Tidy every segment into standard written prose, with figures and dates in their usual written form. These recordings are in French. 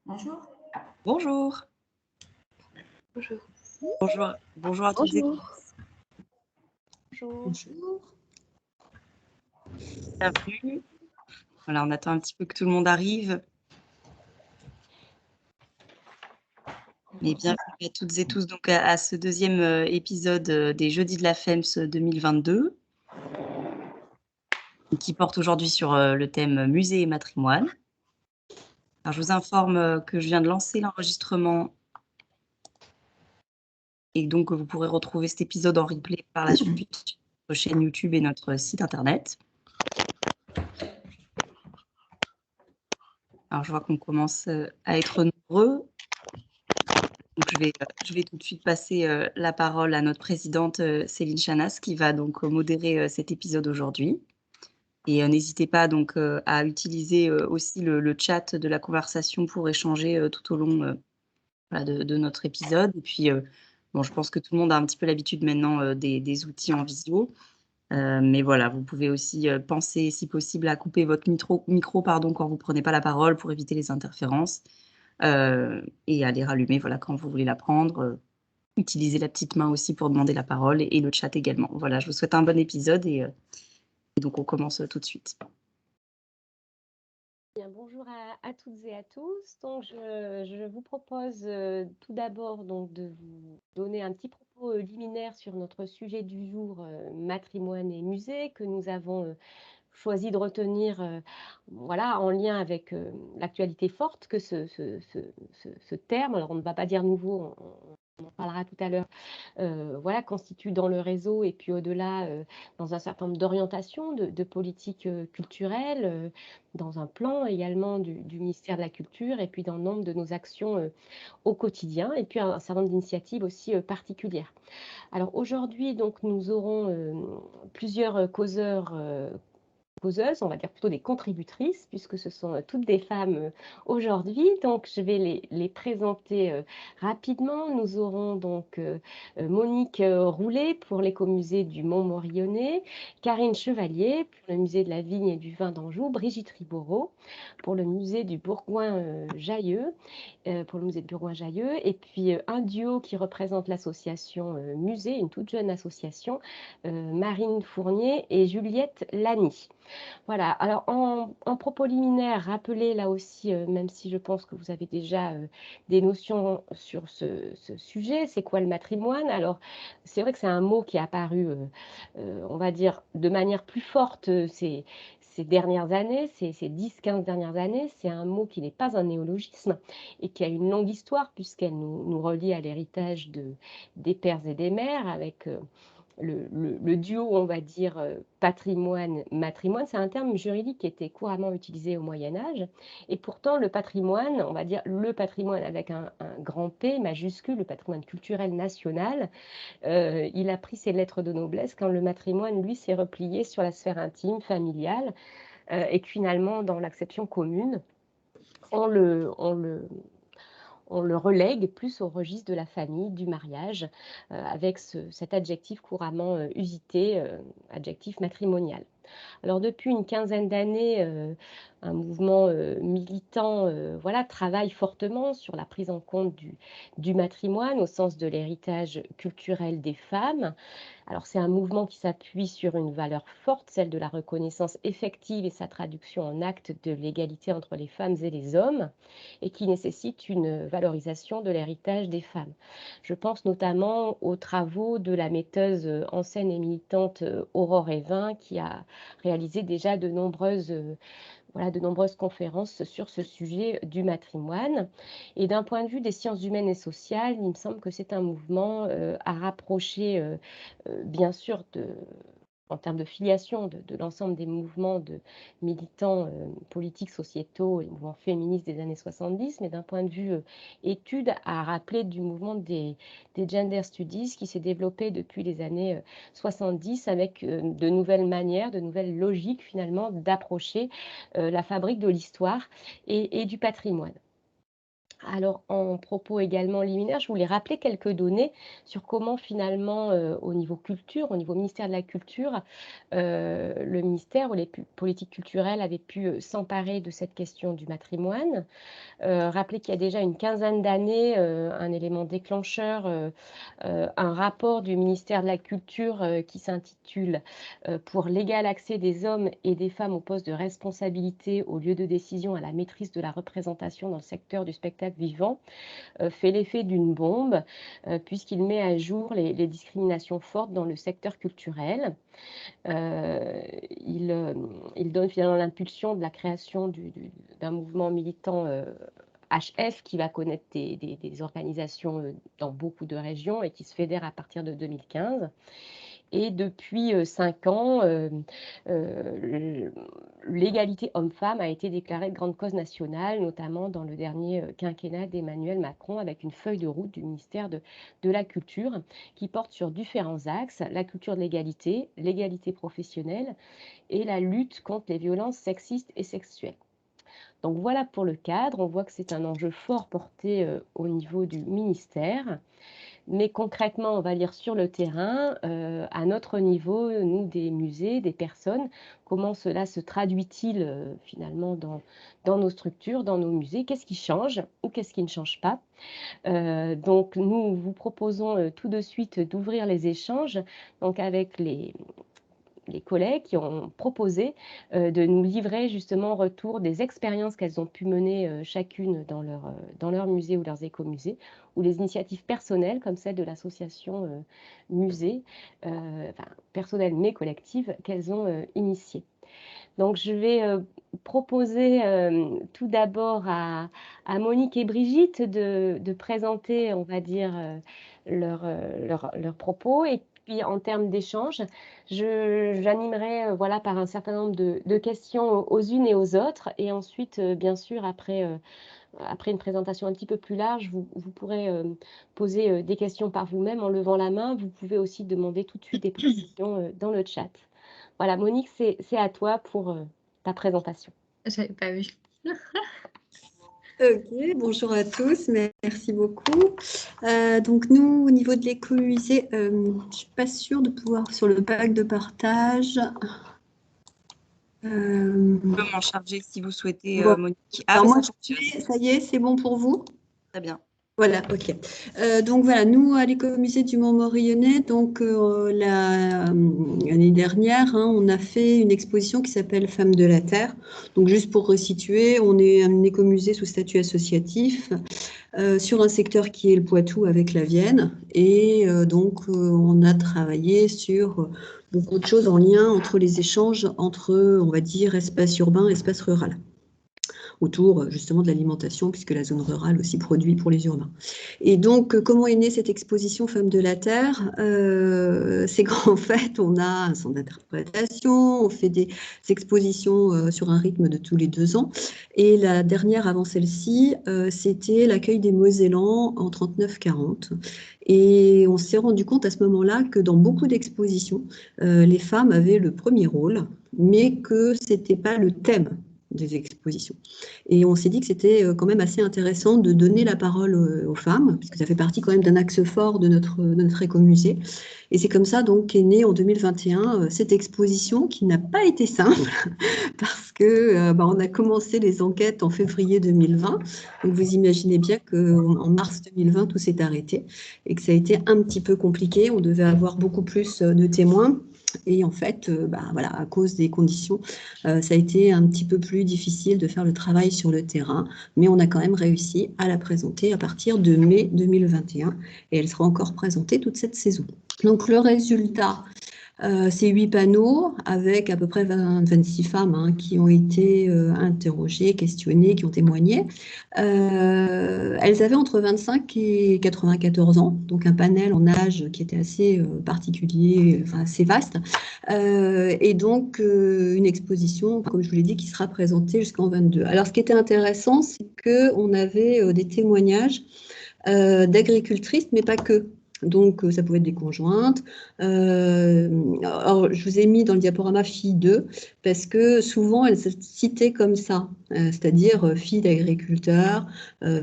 Bonjour. Bonjour. Bonjour. Bonjour à toutes et Bonjour. Bonjour. Bonjour. bienvenue. Voilà, on attend un petit peu que tout le monde arrive. Mais bienvenue à toutes et tous donc à ce deuxième épisode des Jeudis de la FEMS 2022, qui porte aujourd'hui sur le thème musée et matrimoine. Alors, je vous informe que je viens de lancer l'enregistrement et donc vous pourrez retrouver cet épisode en replay par la suite sur notre chaîne YouTube et notre site internet. Alors, je vois qu'on commence à être nombreux. Donc, je vais tout de suite passer la parole à notre présidente Céline Chanas, qui va donc modérer cet épisode aujourd'hui. Et n'hésitez pas donc à utiliser aussi le chat de la conversation pour échanger tout au long voilà, de notre épisode. Et puis, bon, je pense que tout le monde a un petit peu l'habitude maintenant des outils en visio. Mais voilà, vous pouvez aussi penser, si possible, à couper votre micro quand vous ne prenez pas la parole pour éviter les interférences. Et à les rallumer voilà, quand vous voulez la prendre. Utilisez la petite main aussi pour demander la parole et le chat également. Voilà, je vous souhaite un bon épisode et donc on commence tout de suite. Bien, bonjour à toutes et à tous. Donc, je vous propose tout d'abord donc de vous donner un petit propos liminaire sur notre sujet du jour, matrimoine et musée, que nous avons choisi de retenir voilà, en lien avec l'actualité forte que ce terme, alors on ne va pas dire nouveau, on en parlera tout à l'heure, voilà, constitue dans le réseau et puis au-delà dans un certain nombre d'orientations de politique culturelle, dans un plan également du ministère de la Culture et puis dans le nombre de nos actions au quotidien et puis un certain nombre d'initiatives aussi particulières. Alors aujourd'hui, donc, nous aurons plusieurs causeuses, on va dire plutôt des contributrices, puisque ce sont toutes des femmes aujourd'hui. Donc, je vais les présenter rapidement. Nous aurons donc Monique Roulet pour l'écomusée du Mont-Morillonnais, Karine Chevalier pour le musée de la Vigne et du Vin d'Anjou, Brigitte Ribourreau pour le musée du Bourgoin-Jallieu, et puis un duo qui représente l'association Musée, une toute jeune association, Marine Fournier et Juliette Lani. Voilà, alors en propos liminaire, rappelez là aussi, même si je pense que vous avez déjà des notions sur ce sujet, c'est quoi le matrimoine? Alors, c'est vrai que c'est un mot qui est apparu, on va dire, de manière plus forte ces dernières années, ces 10-15 dernières années. C'est un mot qui n'est pas un néologisme et qui a une longue histoire puisqu'elle nous relie à l'héritage des pères et des mères avec le duo, on va dire, patrimoine-matrimoine. C'est un terme juridique qui était couramment utilisé au Moyen-Âge. Et pourtant, le patrimoine, on va dire le patrimoine avec un grand P majuscule, le patrimoine culturel national, il a pris ses lettres de noblesse quand le matrimoine, lui, s'est replié sur la sphère intime, familiale, et finalement, dans l'acception commune, on le relègue plus au registre de la famille, du mariage, avec cet adjectif couramment usité, adjectif matrimonial. Alors depuis une quinzaine d'années, un mouvement militant voilà, travaille fortement sur la prise en compte du matrimoine au sens de l'héritage culturel des femmes. Alors c'est un mouvement qui s'appuie sur une valeur forte, celle de la reconnaissance effective et sa traduction en acte de l'égalité entre les femmes et les hommes, et qui nécessite une valorisation de l'héritage des femmes. Je pense notamment aux travaux de la metteuse en scène et militante Aurore Evin, qui a réalisé déjà de nombreuses conférences sur ce sujet du matrimoine. Et d'un point de vue des sciences humaines et sociales, il me semble que c'est un mouvement à rapprocher, bien sûr, en termes de filiation de l'ensemble des mouvements de militants politiques, sociétaux et mouvements féministes des années 70, mais d'un point de vue étude, à rappeler du mouvement des gender studies qui s'est développé depuis les années 70 avec de nouvelles manières, de nouvelles logiques finalement d'approcher la fabrique de l'histoire et du patrimoine. Alors, en propos également liminaire, je voulais rappeler quelques données sur comment finalement, au niveau culture, au niveau ministère de la Culture, le ministère ou les politiques culturelles avaient pu s'emparer de cette question du matrimoine. Rappeler qu'il y a déjà une quinzaine d'années, un élément déclencheur, un rapport du ministère de la Culture qui s'intitule Pour l'égal accès des hommes et des femmes aux postes de responsabilité, aux lieux de décision, à la maîtrise de la représentation dans le secteur du spectacle vivant, fait l'effet d'une bombe, puisqu'il met à jour les discriminations fortes dans le secteur culturel. Il donne finalement l'impulsion de la création d'un mouvement militant HF qui va connaître des organisations dans beaucoup de régions et qui se fédère à partir de 2015. Et depuis 5 ans, l'égalité homme-femme a été déclarée grande cause nationale, notamment dans le dernier quinquennat d'Emmanuel Macron, avec une feuille de route du ministère de la Culture qui porte sur différents axes: la culture de l'égalité, l'égalité professionnelle et la lutte contre les violences sexistes et sexuelles. Donc voilà pour le cadre. On voit que c'est un enjeu fort porté au niveau du ministère. Mais concrètement, on va dire sur le terrain, à notre niveau, nous, des musées, des personnes, comment cela se traduit-il finalement dans nos structures, dans nos musées? Qu'est-ce qui change ou qu'est-ce qui ne change pas? Donc nous vous proposons tout de suite d'ouvrir les échanges donc avec les collègues qui ont proposé de nous livrer justement en retour des expériences qu'elles ont pu mener chacune dans leur musée ou leurs écomusées, ou les initiatives personnelles comme celle de l'association musée, enfin personnelle mais collective, qu'elles ont initiées. Donc je vais proposer tout d'abord à Monique et Brigitte de présenter, on va dire, leurs propos. Et puis en termes d'échange, j'animerai voilà, par un certain nombre de questions aux unes et aux autres. Et ensuite, bien sûr, après une présentation un petit peu plus large, vous pourrez poser des questions par vous-même en levant la main. Vous pouvez aussi demander tout de suite des précisions dans le chat. Voilà, Monique, c'est à toi pour ta présentation. J'avais pas vu. Ok, bonjour à tous, merci beaucoup. Donc nous, au niveau de l'écomusée, je ne suis pas sûre de pouvoir, sur le pack de partage. Je peux m'en charger si vous souhaitez, Bon. Monique. Alors mais moi, ça ça y est, c'est bon pour vous? Très bien. Voilà, ok. Donc voilà, nous à l'écomusée du Mont-Morillonnais, donc l'année dernière, on a fait une exposition qui s'appelle Femmes de la Terre. Donc juste pour resituer, on est un écomusée sous statut associatif sur un secteur qui est le Poitou avec la Vienne. Et donc on a travaillé sur beaucoup de choses en lien entre les échanges entre, on va dire, espace urbain et espace rural, autour justement de l'alimentation, puisque la zone rurale aussi produit pour les urbains. Et donc, comment est née cette exposition Femmes de la Terre? C'est qu'en fait, on a un centre d'interprétation, on fait des expositions sur un rythme de tous les 2 ans. Et la dernière avant celle-ci, c'était l'accueil des Mosellans en 39-40. Et on s'est rendu compte à ce moment-là que dans beaucoup d'expositions, les femmes avaient le premier rôle, mais que ce n'était pas le thème des expositions. Et on s'est dit que c'était quand même assez intéressant de donner la parole aux femmes, puisque ça fait partie quand même d'un axe fort de notre écomusée. Et c'est comme ça donc qu'est née en 2021 cette exposition qui n'a pas été simple, parce que on a commencé les enquêtes en février 2020. Donc vous imaginez bien qu'en mars 2020, tout s'est arrêté et que ça a été un petit peu compliqué. On devait avoir beaucoup plus de témoins. Et en fait, voilà, à cause des conditions, ça a été un petit peu plus difficile de faire le travail sur le terrain, mais on a quand même réussi à la présenter à partir de mai 2021 et elle sera encore présentée toute cette saison. Donc le résultat, c'est 8 panneaux avec à peu près 26 femmes qui ont été interrogées, questionnées, qui ont témoigné. Elles avaient entre 25 et 94 ans, donc un panel en âge qui était assez particulier, enfin assez vaste. Et donc une exposition, comme je vous l'ai dit, qui sera présentée jusqu'en 22. Alors ce qui était intéressant, c'est qu'on avait des témoignages d'agricultrices, mais pas que. Donc, ça pouvait être des conjointes. Alors, je vous ai mis dans le diaporama filles 2 parce que souvent, elles se citaient comme ça, c'est-à-dire filles d'agriculteurs,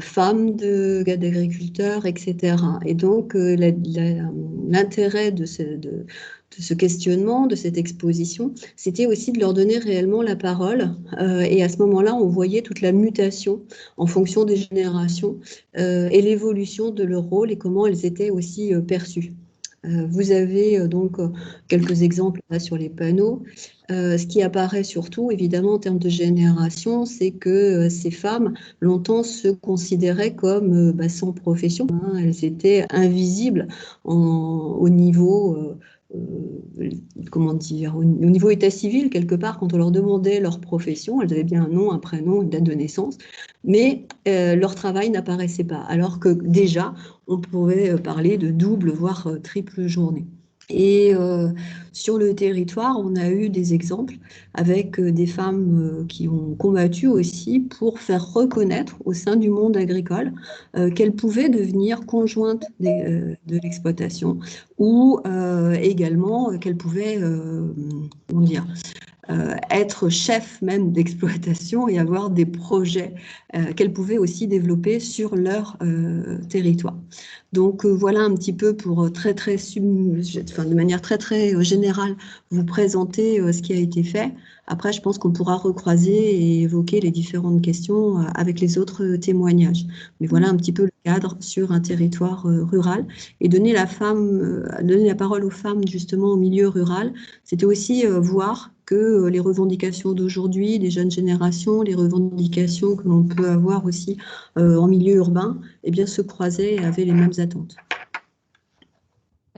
femmes de gars d'agriculteurs, etc. Et donc, l'intérêt de ce questionnement, de cette exposition, c'était aussi de leur donner réellement la parole. Et à ce moment-là, on voyait toute la mutation en fonction des générations et l'évolution de leur rôle et comment elles étaient aussi perçues. Vous avez donc quelques exemples là sur les panneaux. Ce qui apparaît surtout, évidemment, en termes de génération, c'est que ces femmes, longtemps, se considéraient comme sans profession. Hein, elles étaient invisibles au niveau comment dire, au niveau état civil, quelque part, quand on leur demandait leur profession, elles avaient bien un nom, un prénom, une date de naissance, mais leur travail n'apparaissait pas, alors que déjà, on pouvait parler de double, voire triple journée. Et sur le territoire, on a eu des exemples avec des femmes qui ont combattu aussi pour faire reconnaître au sein du monde agricole qu'elles pouvaient devenir conjointes de l'exploitation ou également qu'elles pouvaient comment dire, être chef même d'exploitation et avoir des projets qu'elles pouvaient aussi développer sur leur territoire. Donc voilà un petit peu pour de manière très générale vous présenter ce qui a été fait. Après, je pense qu'on pourra recroiser et évoquer les différentes questions avec les autres témoignages. Mais voilà un petit peu le cadre sur un territoire rural et donner la parole aux femmes justement au milieu rural. C'était aussi voir que les revendications d'aujourd'hui, des jeunes générations, les revendications que l'on peut avoir aussi en milieu urbain, eh bien, se croisaient et avaient les mêmes attentes.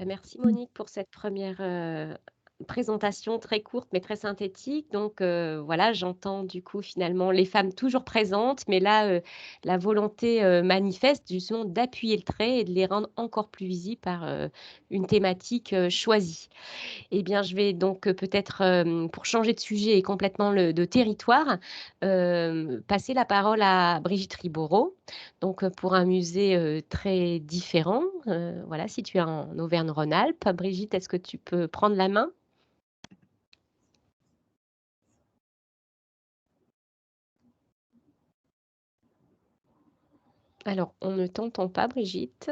Merci Monique pour cette première présentation très courte mais très synthétique. Donc voilà, j'entends du coup finalement les femmes toujours présentes, mais là la volonté manifeste justement d'appuyer le trait et de les rendre encore plus visibles par une thématique choisie. Eh bien, je vais donc peut-être, pour changer de sujet et complètement de territoire, passer la parole à Brigitte Ribourreau, donc pour un musée très différent, voilà, situé en Auvergne-Rhône-Alpes. Brigitte, est-ce que tu peux prendre la main? Alors, on ne t'entend pas, Brigitte.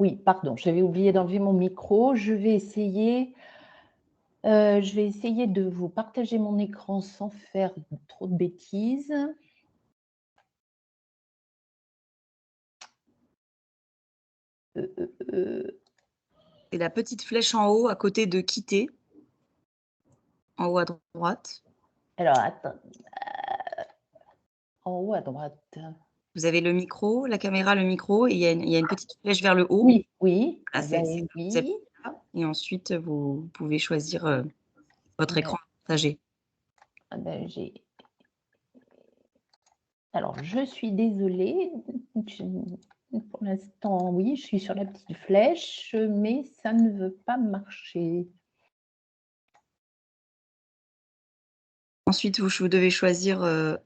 Oui, pardon, j'avais oublié d'enlever mon micro. Je vais essayer de vous partager mon écran sans faire trop de bêtises. Et la petite flèche en haut à côté de quitter, en haut à droite. Alors, attends. En haut à droite. Vous avez le micro, la caméra, le micro, et il y a une petite flèche vers le haut. Oui, oui. Ah, Ben vous oui. appuyez là, et ensuite vous pouvez choisir votre écran partagé. Ben, alors, je suis désolée. Pour l'instant, oui, je suis sur la petite flèche, mais ça ne veut pas marcher. Ensuite, vous devez choisir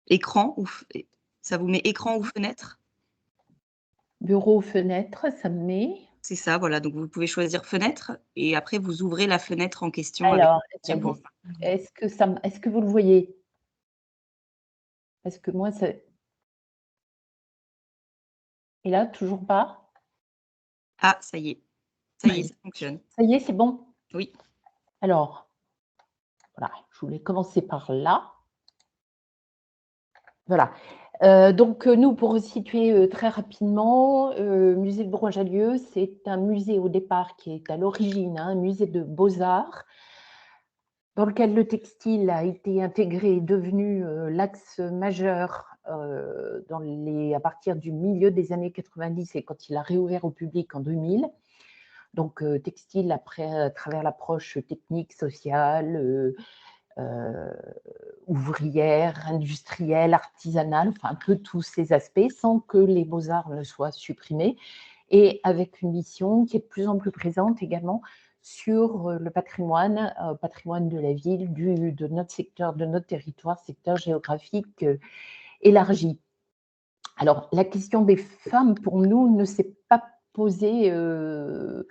écran, ça vous met écran ou fenêtre. Bureau, fenêtre, ça me met. C'est ça, voilà. Donc, vous pouvez choisir fenêtre et après, vous ouvrez la fenêtre en question. Alors, avec est-ce que vous le voyez? Parce que moi, c'est... Et là, toujours pas? Ah, ça y est. Ça y est, ça fonctionne. Ça y est, c'est bon? Oui. Alors, voilà, je voulais commencer par là. Voilà. Donc, nous, pour resituer très rapidement, Musée de Bourgoin-Jallieu, c'est un musée au départ qui est à l'origine un musée de beaux-arts, dans lequel le textile a été intégré et devenu l'axe majeur à partir du milieu des années 90 et quand il a réouvert au public en 2000. Donc, textile après, à travers l'approche technique, sociale, ouvrière, industrielle, artisanale, enfin un peu tous ces aspects, sans que les beaux-arts ne soient supprimés, et avec une mission qui est de plus en plus présente également sur le patrimoine de la ville, de notre secteur, de notre territoire, secteur géographique élargie. Alors, la question des femmes, pour nous, ne s'est pas posée de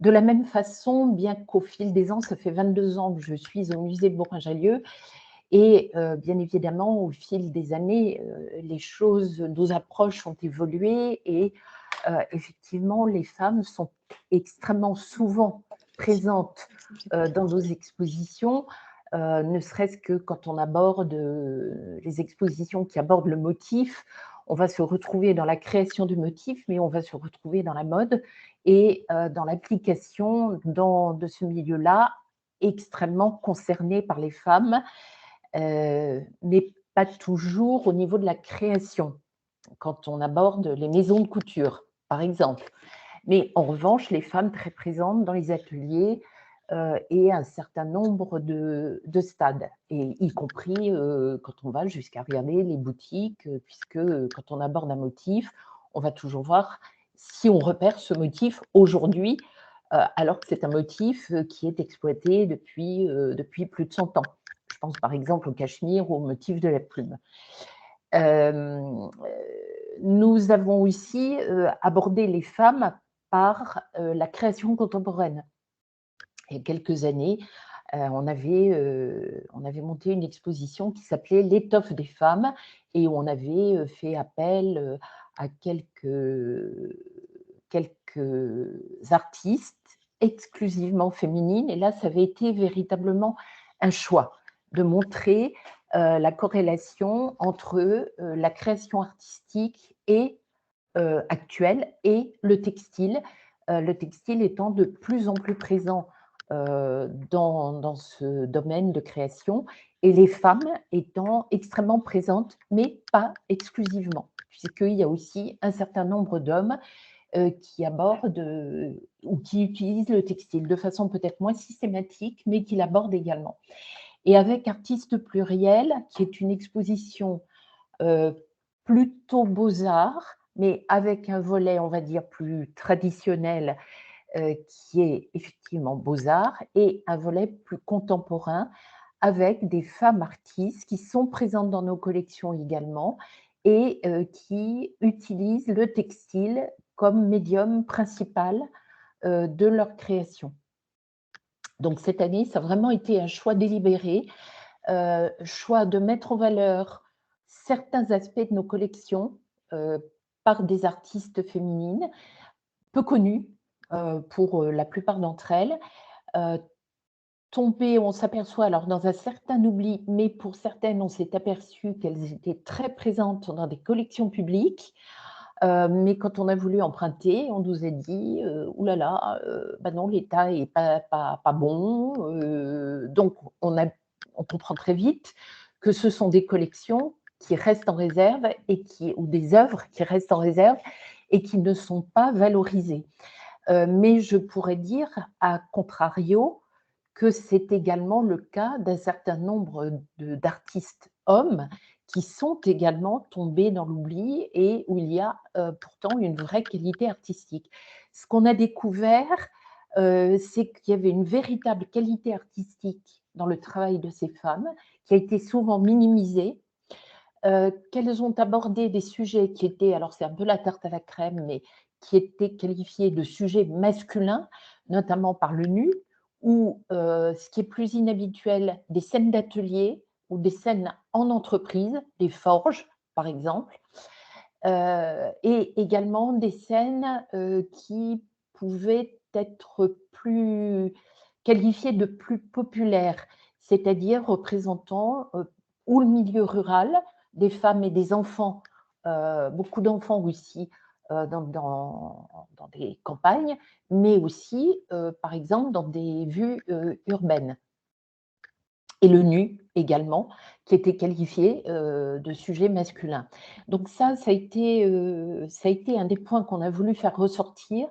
la même façon, bien qu'au fil des ans, ça fait 22 ans que je suis au musée de Bourgoin-Jallieu, et bien évidemment, au fil des années, les choses, nos approches ont évolué, et effectivement, les femmes sont extrêmement souvent présentes dans nos expositions, ne serait-ce que quand on aborde les expositions qui abordent le motif, on va se retrouver dans la création du motif, mais on va se retrouver dans la mode et dans l'application de ce milieu-là, extrêmement concerné par les femmes, mais pas toujours au niveau de la création, quand on aborde les maisons de couture, par exemple. Mais en revanche, les femmes très présentes dans les ateliers et un certain nombre de stades, et y compris quand on va jusqu'à regarder les boutiques, puisque quand on aborde un motif, on va toujours voir si on repère ce motif aujourd'hui, alors que c'est un motif qui est exploité depuis plus de 100 ans. Je pense par exemple au cachemire ou au motif de la plume. Nous avons aussi abordé les femmes par la création contemporaine. Il y a quelques années, on avait monté une exposition qui s'appelait L'étoffe des femmes, et où on avait fait appel à quelques artistes exclusivement féminines. Et là, ça avait été véritablement un choix de montrer la corrélation entre la création artistique et actuelle et le textile étant de plus en plus présent dans ce domaine de création, et les femmes étant extrêmement présentes, mais pas exclusivement, puisqu'il y a aussi un certain nombre d'hommes qui abordent ou qui utilisent le textile de façon peut-être moins systématique, mais qui l'abordent également. Et avec Artistes Pluriels, qui est une exposition plutôt beaux-arts, mais avec un volet, on va dire, plus traditionnel, qui est effectivement beaux-arts, et un volet plus contemporain, avec des femmes artistes qui sont présentes dans nos collections également, et qui utilisent le textile comme médium principal de leur création. Donc cette année, ça a vraiment été un choix délibéré, choix de mettre en valeur certains aspects de nos collections par des artistes féminines, peu connues pour la plupart d'entre elles, tombées, on s'aperçoit alors dans un certain oubli, mais pour certaines, on s'est aperçu qu'elles étaient très présentes dans des collections publiques. Mais quand on a voulu emprunter, on nous a dit ouh là là, bah non, l'état est pas bon. Donc on comprend très vite que ce sont des collections qui restent en réserve ou des œuvres qui restent en réserve et qui ne sont pas valorisées. Mais je pourrais dire, à contrario, que c'est également le cas d'un certain nombre d'artistes hommes qui sont également tombés dans l'oubli et où il y a pourtant une vraie qualité artistique. Ce qu'on a découvert, c'est qu'il y avait une véritable qualité artistique dans le travail de ces femmes, qui a été souvent minimisée, qu'elles ont abordé des sujets qui étaient, alors c'est un peu la tarte à la crème, mais qui étaient qualifiés de sujets masculins, notamment par le nu, ou ce qui est plus inhabituel, des scènes d'atelier ou des scènes en entreprise, des forges par exemple, et également des scènes qui pouvaient être plus qualifiées de plus populaires, c'est-à-dire représentant ou le milieu rural, des femmes et des enfants, beaucoup d'enfants aussi dans des campagnes, mais aussi, par exemple, dans des vues urbaines. Et le nu également, qui était qualifié de sujet masculin. Donc ça a été un des points qu'on a voulu faire ressortir.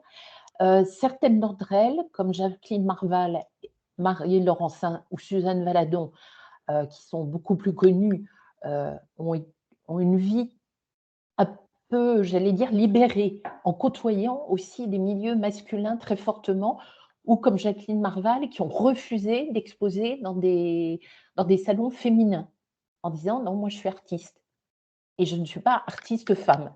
Certaines d'entre elles, comme Jacqueline Marval, Marie Laurencin ou Suzanne Valadon, qui sont beaucoup plus connues, ont une vie un peu, j'allais dire, libérée, en côtoyant aussi des milieux masculins très fortement, ou comme Jacqueline Marval, qui ont refusé d'exposer dans des salons féminins, en disant « non, moi je suis artiste ». et je ne suis pas artiste femme.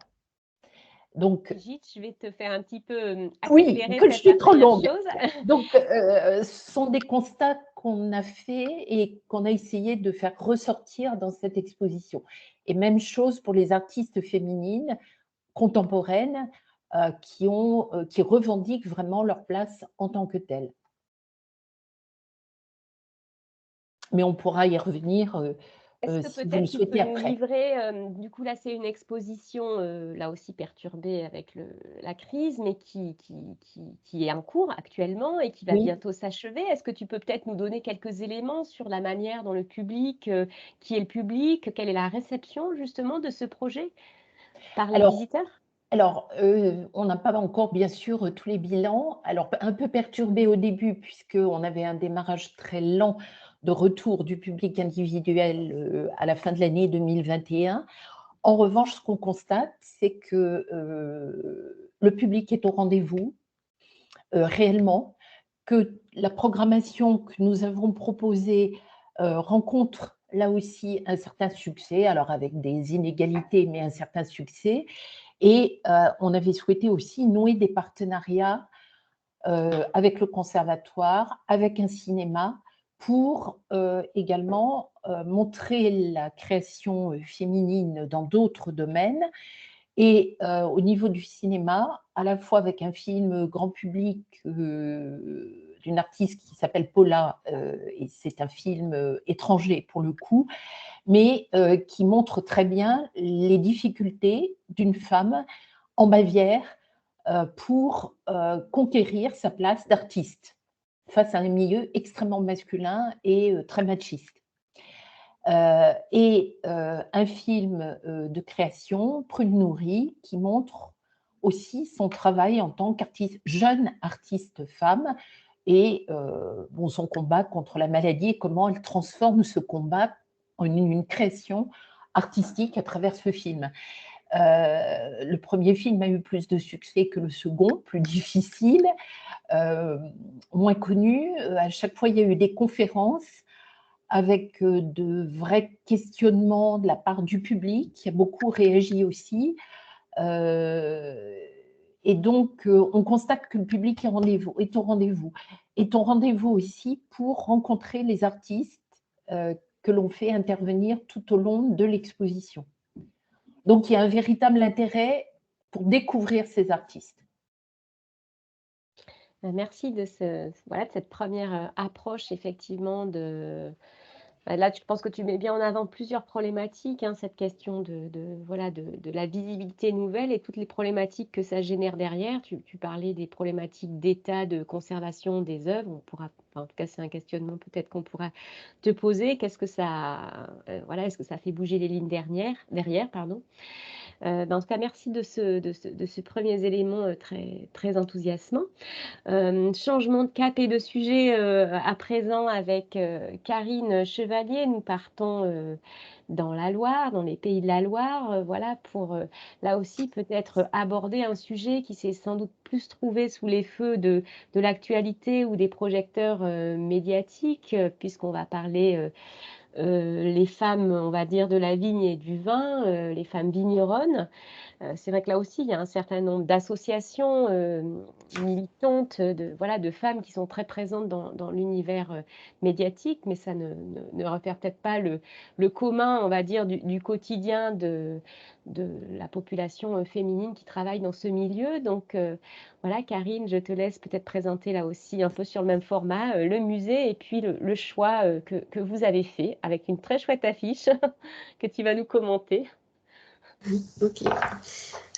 Donc, Brigitte, je vais te faire un petit peu oui, accélérer que je peut-être suis la trop première longue. chose. Donc, ce sont des constats qu'on a fait et qu'on a essayé de faire ressortir dans cette exposition. Et même chose pour les artistes féminines contemporaines qui revendiquent vraiment leur place en tant que telles. Mais on pourra y revenir Est-ce que si vous le peut-être tu peux souhaitez nous après. livrer, du coup là c'est une exposition, là aussi perturbée avec la crise, mais qui est en cours actuellement et qui va Oui. bientôt s'achever. Est-ce que tu peux peut-être nous donner quelques éléments sur la manière dont le public, qui est le public, quelle est la réception justement de ce projet par les visiteurs? Alors, on n'a pas encore bien sûr tous les bilans. Alors un peu perturbé au début puisqu'on avait un démarrage très lent de retour du public individuel à la fin de l'année 2021. En revanche, ce qu'on constate, c'est que le public est au rendez-vous réellement, que la programmation que nous avons proposée rencontre là aussi un certain succès, alors avec des inégalités, mais un certain succès. Et on avait souhaité aussi nouer des partenariats avec le conservatoire, avec un cinéma, pour également montrer la création féminine dans d'autres domaines. Et au niveau du cinéma, à la fois avec un film grand public d'une artiste qui s'appelle Paula, et c'est un film étranger pour le coup, mais qui montre très bien les difficultés d'une femme en Bavière pour conquérir sa place d'artiste face à un milieu extrêmement masculin et très machiste. Et un film de création, Prune nourrie, qui montre aussi son travail en tant qu'artiste, jeune artiste femme, et bon, son combat contre la maladie et comment elle transforme ce combat en une création artistique à travers ce film. Le premier film a eu plus de succès que le second, plus difficile, moins connu. À chaque fois, il y a eu des conférences avec de vrais questionnements de la part du public, qui a beaucoup réagi aussi. Et donc, on constate que le public est au rendez-vous. Est au rendez-vous aussi pour rencontrer les artistes que l'on fait intervenir tout au long de l'exposition. Donc, il y a un véritable intérêt pour découvrir ces artistes. Merci de voilà, de cette première approche effectivement de. Là, je pense que tu mets bien en avant plusieurs problématiques, hein, cette question voilà, de la visibilité nouvelle et toutes les problématiques que ça génère derrière. Tu parlais des problématiques d'état de conservation des œuvres. On pourra, enfin, en tout cas, c'est un questionnement peut-être qu'on pourra te poser. Qu'est-ce que ça, voilà, est-ce que ça fait bouger les lignes derrière, pardon. En tout cas, merci de ce premier élément très, très enthousiasmant. Changement de cap et de sujet à présent avec Karine Chevalier. Nous partons dans la Loire, dans les pays de la Loire, voilà, pour là aussi peut-être aborder un sujet qui s'est sans doute plus trouvé sous les feux de l'actualité ou des projecteurs médiatiques, puisqu'on va parler les femmes, on va dire, de la vigne et du vin, les femmes vigneronnes. C'est vrai que là aussi, il y a un certain nombre d'associations militantes, voilà, de femmes qui sont très présentes dans l'univers médiatique, mais ça ne reflète peut-être pas le commun, on va dire, du quotidien de la population féminine qui travaille dans ce milieu. Donc voilà, Karine, je te laisse peut-être présenter là aussi un peu sur le même format le musée et puis le choix que vous avez fait avec une très chouette affiche que tu vas nous commenter. Ok.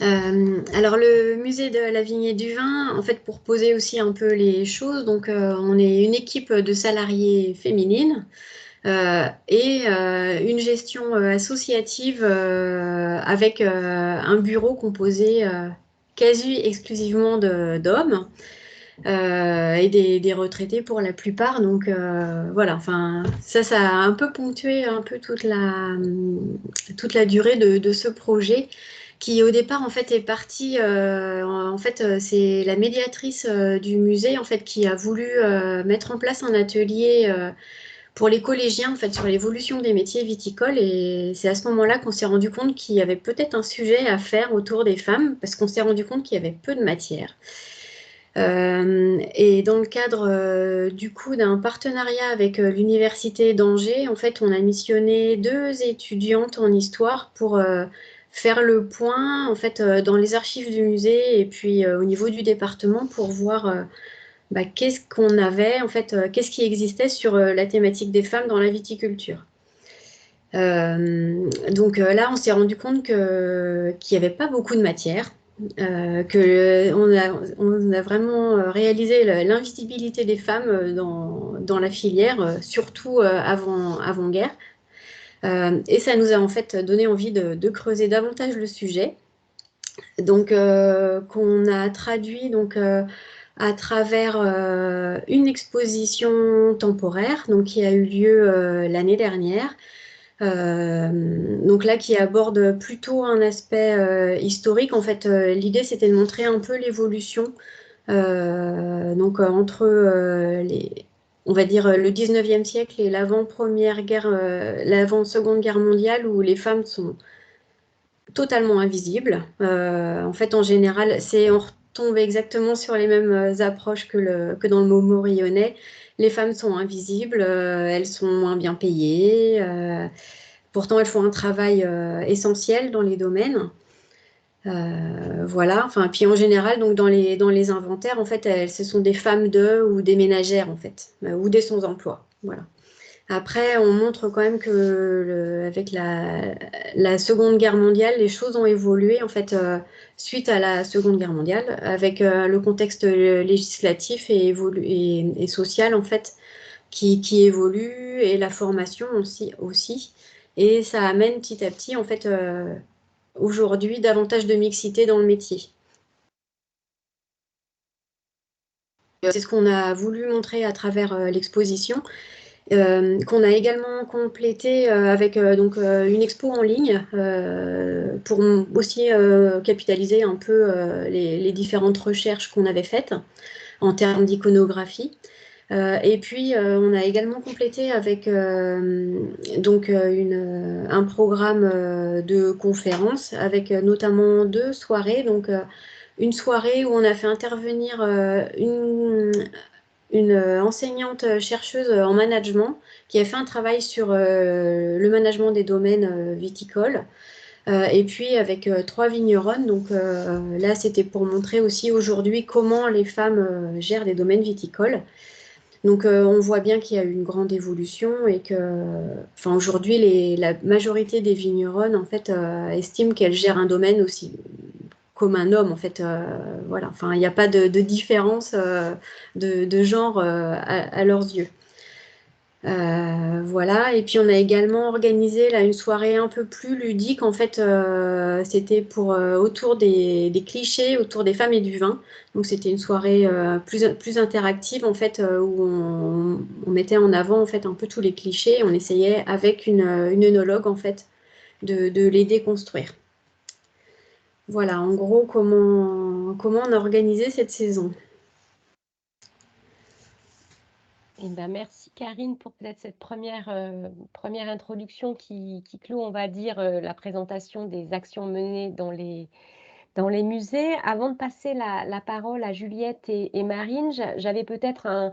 Alors le musée de la vigne et du vin, en fait, pour poser aussi un peu les choses, donc on est une équipe de salariés féminines et une gestion associative avec un bureau composé quasi exclusivement d'hommes. Et des retraités pour la plupart. Donc voilà, enfin, ça a un peu ponctué un peu toute la durée de ce projet qui au départ en fait est parti, en fait c'est la médiatrice du musée en fait qui a voulu mettre en place un atelier pour les collégiens, en fait, sur l'évolution des métiers viticoles. Et c'est à ce moment-là qu'on s'est rendu compte qu'il y avait peut-être un sujet à faire autour des femmes, parce qu'on s'est rendu compte qu'il y avait peu de matière. Et dans le cadre du coup d'un partenariat avec l'université d'Angers, en fait, on a missionné 2 étudiantes en histoire pour faire le point en fait dans les archives du musée et puis au niveau du département pour voir qu'est-ce qu'on avait en fait, qu'est-ce qui existait sur la thématique des femmes dans la viticulture. Donc là, on s'est rendu compte qu'il n'y avait pas beaucoup de matière. On a vraiment réalisé l'invisibilité des femmes dans la filière, surtout avant-guerre. Et ça nous a en fait donné envie de creuser davantage le sujet. Donc, qu'on a traduit donc, à travers une exposition temporaire donc, qui a eu lieu l'année dernière. Donc là, qui aborde plutôt un aspect historique. En fait, l'idée, c'était de montrer un peu l'évolution donc entre on va dire le 19e siècle et l'avant-première guerre, l'avant-seconde guerre mondiale, où les femmes sont totalement invisibles. En fait, en général, on retombe exactement sur les mêmes approches que dans le Maumoryonnais. Les femmes sont invisibles, elles sont moins bien payées. Pourtant, elles font un travail essentiel dans les domaines. Voilà. Enfin, puis en général, donc dans les inventaires, en fait, ce sont des femmes ou des ménagères, en fait, ou des sans-emploi. Voilà. Après, on montre quand même que avec la Seconde Guerre mondiale, les choses ont évolué, en fait, suite à la Seconde Guerre mondiale, avec le contexte législatif et social, en fait, qui évolue, et la formation aussi. Et ça amène petit à petit, en fait, aujourd'hui, davantage de mixité dans le métier. C'est ce qu'on a voulu montrer à travers l'exposition, qu'on a également complété avec donc, une expo en ligne pour aussi capitaliser un peu les différentes recherches qu'on avait faites en termes d'iconographie. Et puis, on a également complété avec donc, un programme de conférences avec notamment 2 soirées. Donc, une soirée où on a fait intervenir une enseignante chercheuse en management qui a fait un travail sur le management des domaines viticoles. Et puis avec 3 vigneronnes. Donc là, c'était pour montrer aussi aujourd'hui comment les femmes gèrent des domaines viticoles. Donc, on voit bien qu'il y a eu une grande évolution et que, enfin, aujourd'hui, la majorité des vigneronnes, en fait, estiment qu'elles gèrent un domaine aussi comme un homme, en fait. Voilà. Enfin, il n'y a pas de différence de genre à leurs yeux. Voilà. Et puis, on a également organisé là une soirée un peu plus ludique. En fait, c'était autour des clichés, autour des femmes et du vin. Donc, c'était une soirée plus interactive, en fait, où on mettait en avant, en fait, un peu tous les clichés. On essayait, avec une œnologue, en fait, de les déconstruire. Voilà, en gros, comment on a organisé cette saison. Eh ben, merci Karine pour peut-être cette première introduction qui clôt, on va dire, la présentation des actions menées dans les musées. Avant de passer la parole à Juliette et Marine, j'avais peut-être alors,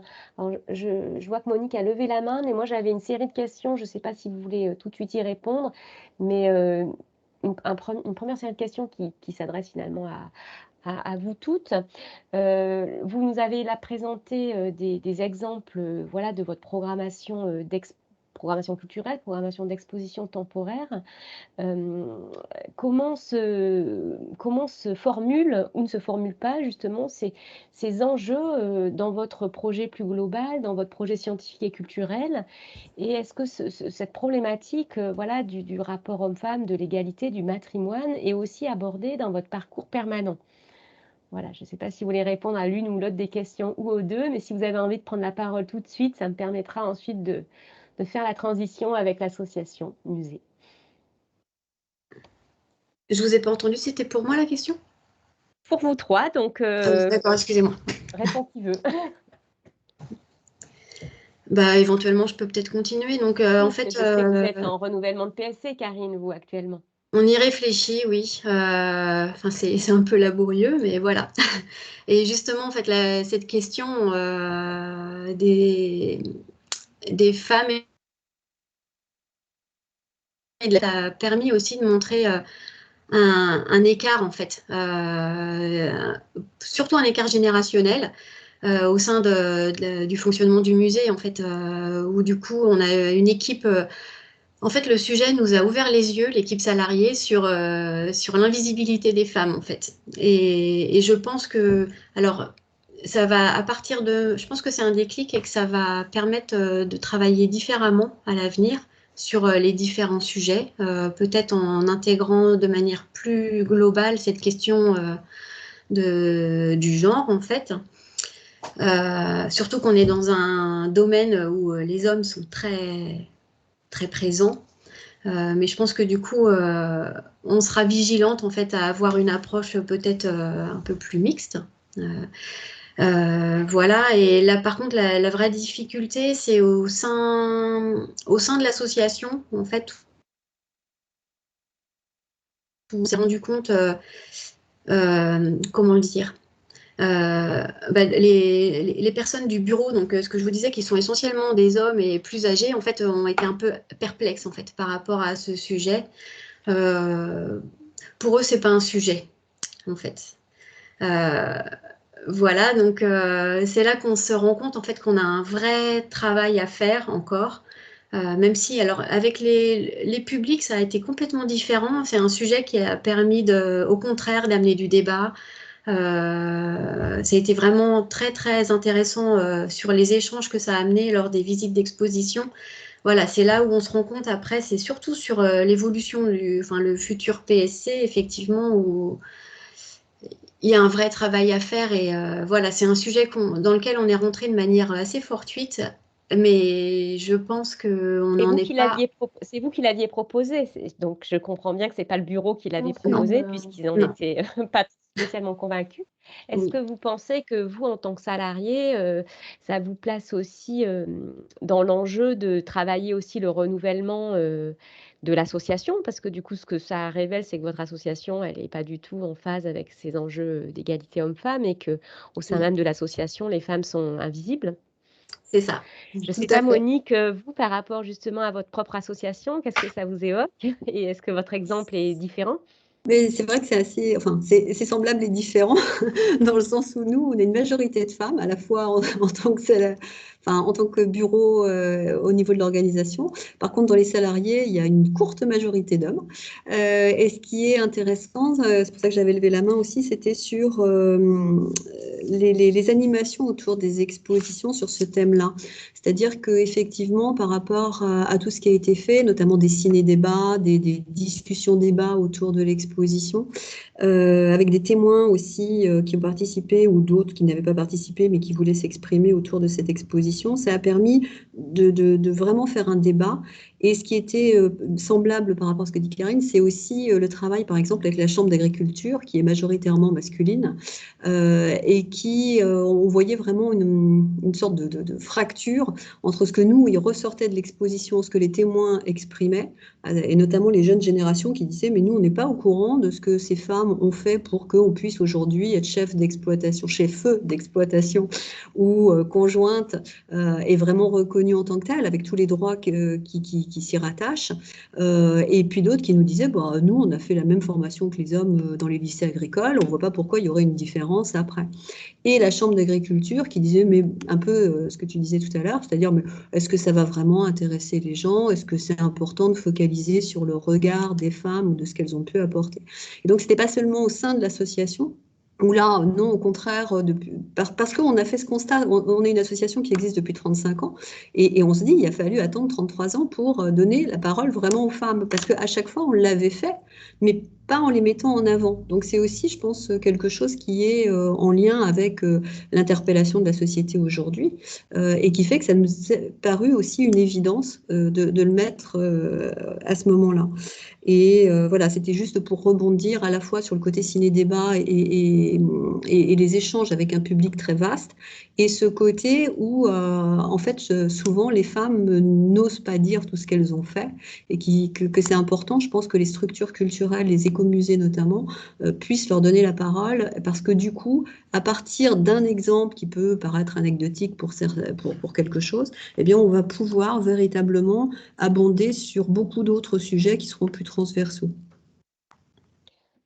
je vois que Monique a levé la main, mais moi j'avais une série de questions. Je ne sais pas si vous voulez tout de suite y répondre, mais une première série de questions qui s'adresse finalement à vous toutes. Vous nous avez là présenté des exemples voilà, de votre programmation programmation culturelle, programmation d'exposition temporaire. Comment se formule ou ne se formule pas justement ces enjeux dans votre projet plus global, dans votre projet scientifique et culturel? Et est-ce que cette problématique voilà, du rapport homme-femme, de l'égalité, du matrimoine est aussi abordée dans votre parcours permanent? Voilà, je ne sais pas si vous voulez répondre à l'une ou l'autre des questions ou aux deux, mais si vous avez envie de prendre la parole tout de suite, ça me permettra ensuite de faire la transition avec l'association musée. Je vous ai pas entendu, c'était pour moi la question? Pour vous trois, donc D'accord, excusez-moi. réponds qui veut. Bah, éventuellement, je peux peut-être continuer. Donc, en Oui, fait, je sais que vous êtes en renouvellement de PSC, Karine, vous, actuellement. on y réfléchit, oui. Enfin, c'est un peu laborieux, mais voilà. Et justement, en fait, cette question des femmes ça a permis aussi de montrer un écart, en fait, surtout un écart générationnel au sein du fonctionnement du musée, en fait, où du coup, on a une équipe. En fait, le sujet nous a ouvert les yeux, l'équipe salariée, sur l'invisibilité des femmes, en fait. Et je pense que, alors, ça va à partir de, je pense que c'est un déclic et que ça va permettre de travailler différemment à l'avenir sur les différents sujets, peut-être en intégrant de manière plus globale cette question du genre, en fait. Surtout qu'on est dans un domaine où les hommes sont très, très présents. Mais je pense que du coup, on sera vigilante en fait à avoir une approche peut-être un peu plus mixte. Voilà. Et là, par contre, la vraie difficulté, c'est au sein de l'association, en fait, où on s'est rendu compte, comment le dire, les personnes du bureau, donc ce que je vous disais, qui sont essentiellement des hommes et plus âgés, en fait, ont été un peu perplexes en fait par rapport à ce sujet. Pour eux, c'est pas un sujet, en fait. Euh, voilà, donc c'est là qu'on se rend compte en fait qu'on a un vrai travail à faire encore. Même si, alors, avec les publics, ça a été complètement différent. C'est un sujet qui a permis, au contraire, d'amener du débat. Ça a été vraiment très, très intéressant sur les échanges que ça a amené lors des visites d'exposition. Voilà, c'est là où on se rend compte après, c'est surtout sur l'évolution enfin, le futur PSC, effectivement, où il y a un vrai travail à faire. Et voilà, c'est un sujet dans lequel on est rentré de manière assez fortuite, mais je pense qu'on C'est n'en vous est qui pas. c'est vous qui l'aviez proposé. Donc, je comprends bien que c'est pas le bureau qui l'avait Non, c'est proposé, puisqu'ils n'en Non, étaient pas spécialement convaincus. Est-ce oui. que vous pensez que vous, en tant que salarié, ça vous place aussi dans l'enjeu de travailler aussi le renouvellement de l'association? Parce que du coup, ce que ça révèle, c'est que votre association, elle n'est pas du tout en phase avec ces enjeux d'égalité homme-femme et que au sein même de l'association, les femmes sont invisibles. C'est ça, Je ne tout sais à pas, fait. Monique, vous, par rapport justement à votre propre association, qu'est-ce que ça vous évoque? Et est-ce que votre exemple est différent? Mais c'est vrai que c'est assez, enfin, c'est semblable et différent dans le sens où nous, on est une majorité de femmes, à la fois en tant que, enfin, en tant que bureau au niveau de l'organisation. Par contre, dans les salariés, il y a une courte majorité d'hommes. Et ce qui est intéressant, c'est pour ça que j'avais levé la main aussi, c'était sur les animations autour des expositions sur ce thème-là. C'est-à-dire qu'effectivement, par rapport à tout ce qui a été fait, notamment des ciné-débats, des discussions-débats autour de l'exposition, avec des témoins aussi qui ont participé ou d'autres qui n'avaient pas participé mais qui voulaient s'exprimer autour de cette exposition, ça a permis de vraiment faire un débat. Et ce qui était semblable par rapport à ce que dit Karine, c'est aussi le travail, par exemple, avec la Chambre d'agriculture, qui est majoritairement masculine, et qui, on voyait vraiment une sorte de fracture entre ce que nous, il ressortait de l'exposition, ce que les témoins exprimaient, et notamment les jeunes générations qui disaient, mais nous, on n'est pas au courant de ce que ces femmes ont fait pour qu'on puisse aujourd'hui être chef d'exploitation, chef-feu d'exploitation ou conjointe, et vraiment reconnue en tant que telle, avec tous les droits qui s'y rattachent. Et puis d'autres qui nous disaient, bah, nous, on a fait la même formation que les hommes dans les lycées agricoles, on ne voit pas pourquoi il y aurait une différence après. Et la Chambre d'agriculture qui disait, mais un peu ce que tu disais tout à l'heure, c'est-à-dire, mais est-ce que ça va vraiment intéresser les gens? Est-ce que c'est important de focaliser sur le regard des femmes ou de ce qu'elles ont pu apporter? Et donc, ce n'était pas seulement au sein de l'association, où là, non, au contraire, parce qu'on a fait ce constat, on est une association qui existe depuis 35 ans, et on se dit, il a fallu attendre 33 ans pour donner la parole vraiment aux femmes, parce qu'à chaque fois, on l'avait fait, mais pas en les mettant en avant. Donc c'est aussi, je pense, quelque chose qui est en lien avec l'interpellation de la société aujourd'hui, et qui fait que ça nous est paru aussi une évidence de le mettre à ce moment-là. Et voilà, c'était juste pour rebondir à la fois sur le côté ciné-débat et les échanges avec un public très vaste, et ce côté où, en fait, souvent, les femmes n'osent pas dire tout ce qu'elles ont fait, et que c'est important, je pense, que les structures culturelles, les écomusées notamment, puissent leur donner la parole, parce que du coup, à partir d'un exemple qui peut paraître anecdotique pour quelque chose, eh bien, on va pouvoir véritablement abonder sur beaucoup d'autres sujets qui seront plus transversaux.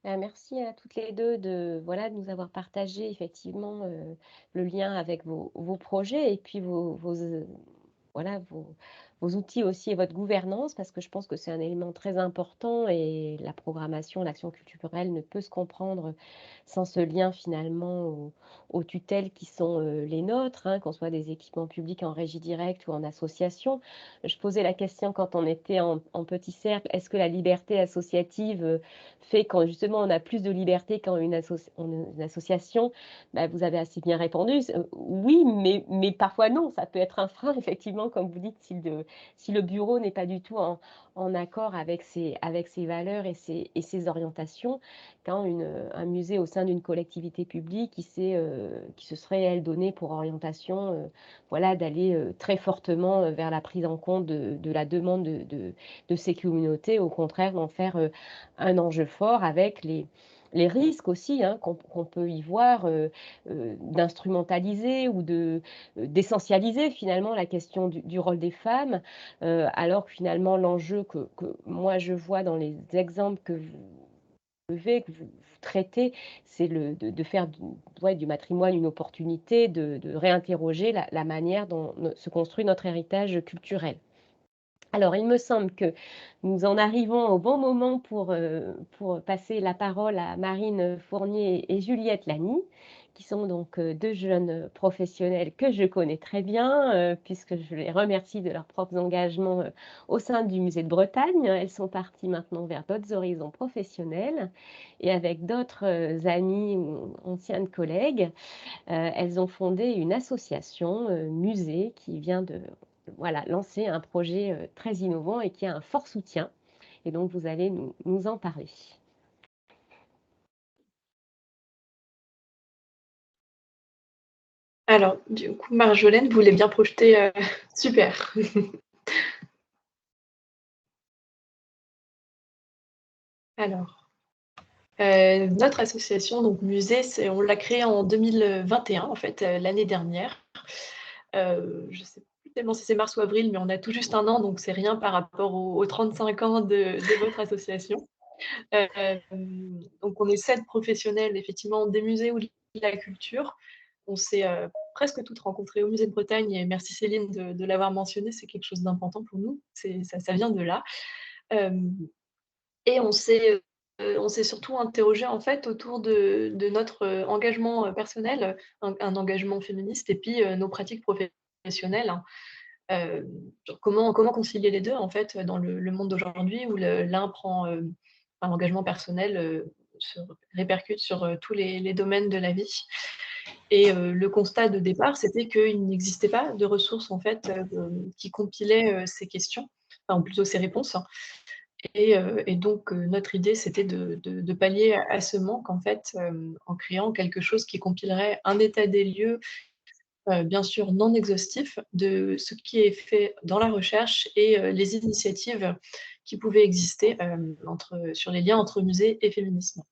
Merci à toutes les deux de nous avoir partagé effectivement le lien avec vos projets et puis vos outils aussi et votre gouvernance, parce que je pense que c'est un élément très important et la programmation, l'action culturelle ne peut se comprendre sans ce lien finalement aux tutelles qui sont les nôtres, qu'on soit des équipements publics en régie directe ou en association. Je posais la question quand on était en petit cercle, est-ce que la liberté associative fait quand justement on a plus de liberté qu'en une association? Vous avez assez bien répondu, oui, mais parfois non, ça peut être un frein, effectivement, comme vous dites, si le bureau n'est pas du tout en accord avec ses valeurs et ses orientations, quand un musée au sein d'une collectivité publique qui se serait, elle, donnée pour orientation d'aller très fortement vers la prise en compte de la demande de ces communautés, au contraire d'en faire un enjeu fort avec les risques aussi qu'on peut y voir d'instrumentaliser ou d'essentialiser finalement la question du rôle des femmes, alors que finalement l'enjeu que moi je vois dans les exemples que vous traitez, c'est de faire du matrimoine une opportunité de réinterroger la manière dont se construit notre héritage culturel. Alors, il me semble que nous en arrivons au bon moment pour passer la parole à Marine Fournier et Juliette Lany, qui sont donc deux jeunes professionnelles que je connais très bien, puisque je les remercie de leurs propres engagements au sein du Musée de Bretagne. Elles sont parties maintenant vers d'autres horizons professionnels et avec d'autres amis ou anciennes collègues, elles ont fondé une association musée qui vient de lancer un projet très innovant et qui a un fort soutien. Et donc, vous allez nous en parler. Alors, du coup, Marjolaine voulait bien projeter. Super. Alors, notre association, donc Musée, on l'a créée en 2021, en fait, l'année dernière. Je ne sais plus tellement si c'est mars ou avril, mais on a tout juste un an, donc c'est rien par rapport aux 35 ans de votre association. Donc, on est 7 professionnels, effectivement, des musées ou de la culture. On s'est presque toutes rencontrées au Musée de Bretagne, et merci Céline de l'avoir mentionné, c'est quelque chose d'important pour nous, ça vient de là. Et on s'est surtout interrogé en fait autour de notre engagement personnel, un engagement féministe, et puis nos pratiques professionnelles. Comment concilier les deux en fait dans le monde d'aujourd'hui où l'un prend un engagement personnel se répercute sur tous les domaines de la vie. Et le constat de départ, c'était qu'il n'existait pas de ressources en fait qui compilaient ces questions, enfin plutôt ces réponses. Et donc notre idée, c'était de pallier à ce manque en fait en créant quelque chose qui compilerait un état des lieux, bien sûr non exhaustif, de ce qui est fait dans la recherche et les initiatives qui pouvaient exister sur les liens entre musée et féminisme.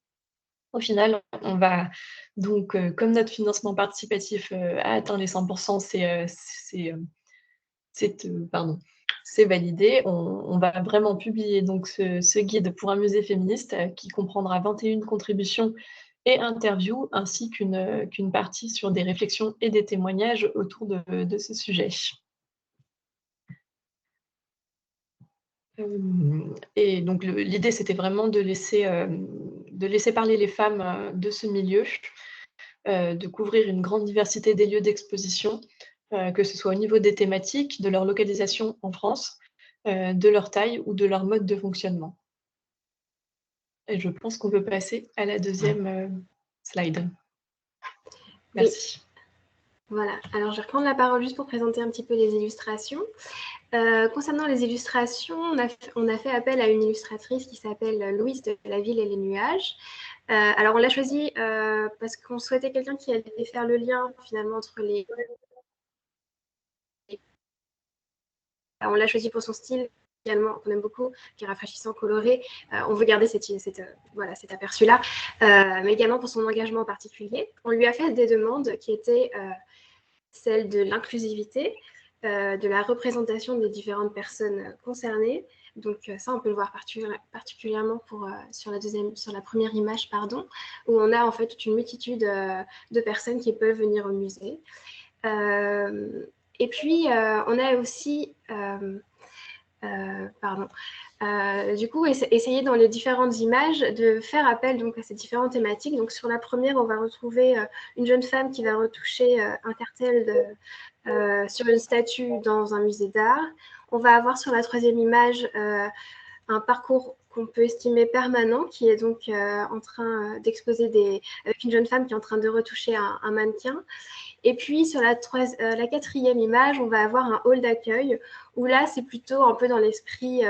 Au final, on va donc, comme notre financement participatif a atteint les 100%, c'est validé. On va vraiment publier donc ce guide pour un musée féministe qui comprendra 21 contributions et interviews, ainsi qu'une partie sur des réflexions et des témoignages autour de ce sujet. Et donc l'idée, c'était vraiment de laisser parler les femmes de ce milieu, de couvrir une grande diversité des lieux d'exposition, que ce soit au niveau des thématiques, de leur localisation en France, de leur taille ou de leur mode de fonctionnement. Et je pense qu'on peut passer à la deuxième slide. Merci. Voilà, alors je vais reprendre la parole juste pour présenter un petit peu les illustrations. Concernant les illustrations, on a fait appel à une illustratrice qui s'appelle Louise de la Ville et les Nuages. Alors, on l'a choisi parce qu'on souhaitait quelqu'un qui allait faire le lien finalement entre les... On l'a choisi pour son style également, qu'on aime beaucoup, qui est rafraîchissant, coloré. On veut garder voilà, cet aperçu-là, mais également pour son engagement en particulier. On lui a fait des demandes qui étaient celles de l'inclusivité, de la représentation des différentes personnes concernées. Donc ça, on peut le voir particulièrement sur la première image, pardon, où on a en fait toute une multitude de personnes qui peuvent venir au musée. Et puis, on a aussi, du coup, essayer dans les différentes images de faire appel donc, à ces différentes thématiques. Donc, sur la première, on va retrouver une jeune femme qui va retoucher un cartel sur une statue dans un musée d'art. On va avoir sur la troisième image un parcours qu'on peut estimer permanent, qui est donc en train d'exposer avec une jeune femme qui est en train de retoucher un mannequin. Et puis, sur la quatrième image, on va avoir un hall d'accueil, où là, c'est plutôt un peu dans l'esprit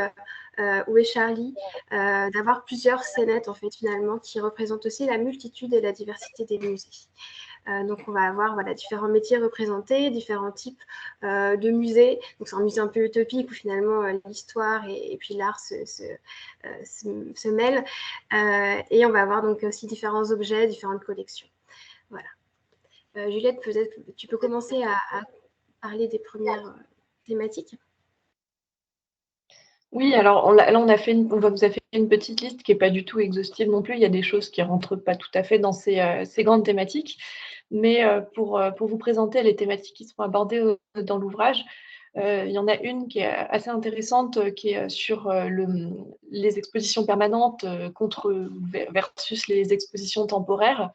Où est Charlie, d'avoir plusieurs scénettes, en fait, finalement, qui représentent aussi la multitude et la diversité des musées. Donc, on va avoir voilà, différents métiers représentés, différents types de musées. Donc, c'est un musée un peu utopique où finalement l'histoire et puis l'art se mêlent. Et on va avoir donc aussi différents objets, différentes collections. Voilà. Juliette, peut-être tu peux commencer à parler des premières thématiques. Oui, alors là, on vous a fait une petite liste qui n'est pas du tout exhaustive non plus. Il y a des choses qui ne rentrent pas tout à fait dans ces grandes thématiques. Mais pour vous présenter les thématiques qui seront abordées dans l'ouvrage, il y en a une qui est assez intéressante, qui est sur les expositions permanentes versus les expositions temporaires.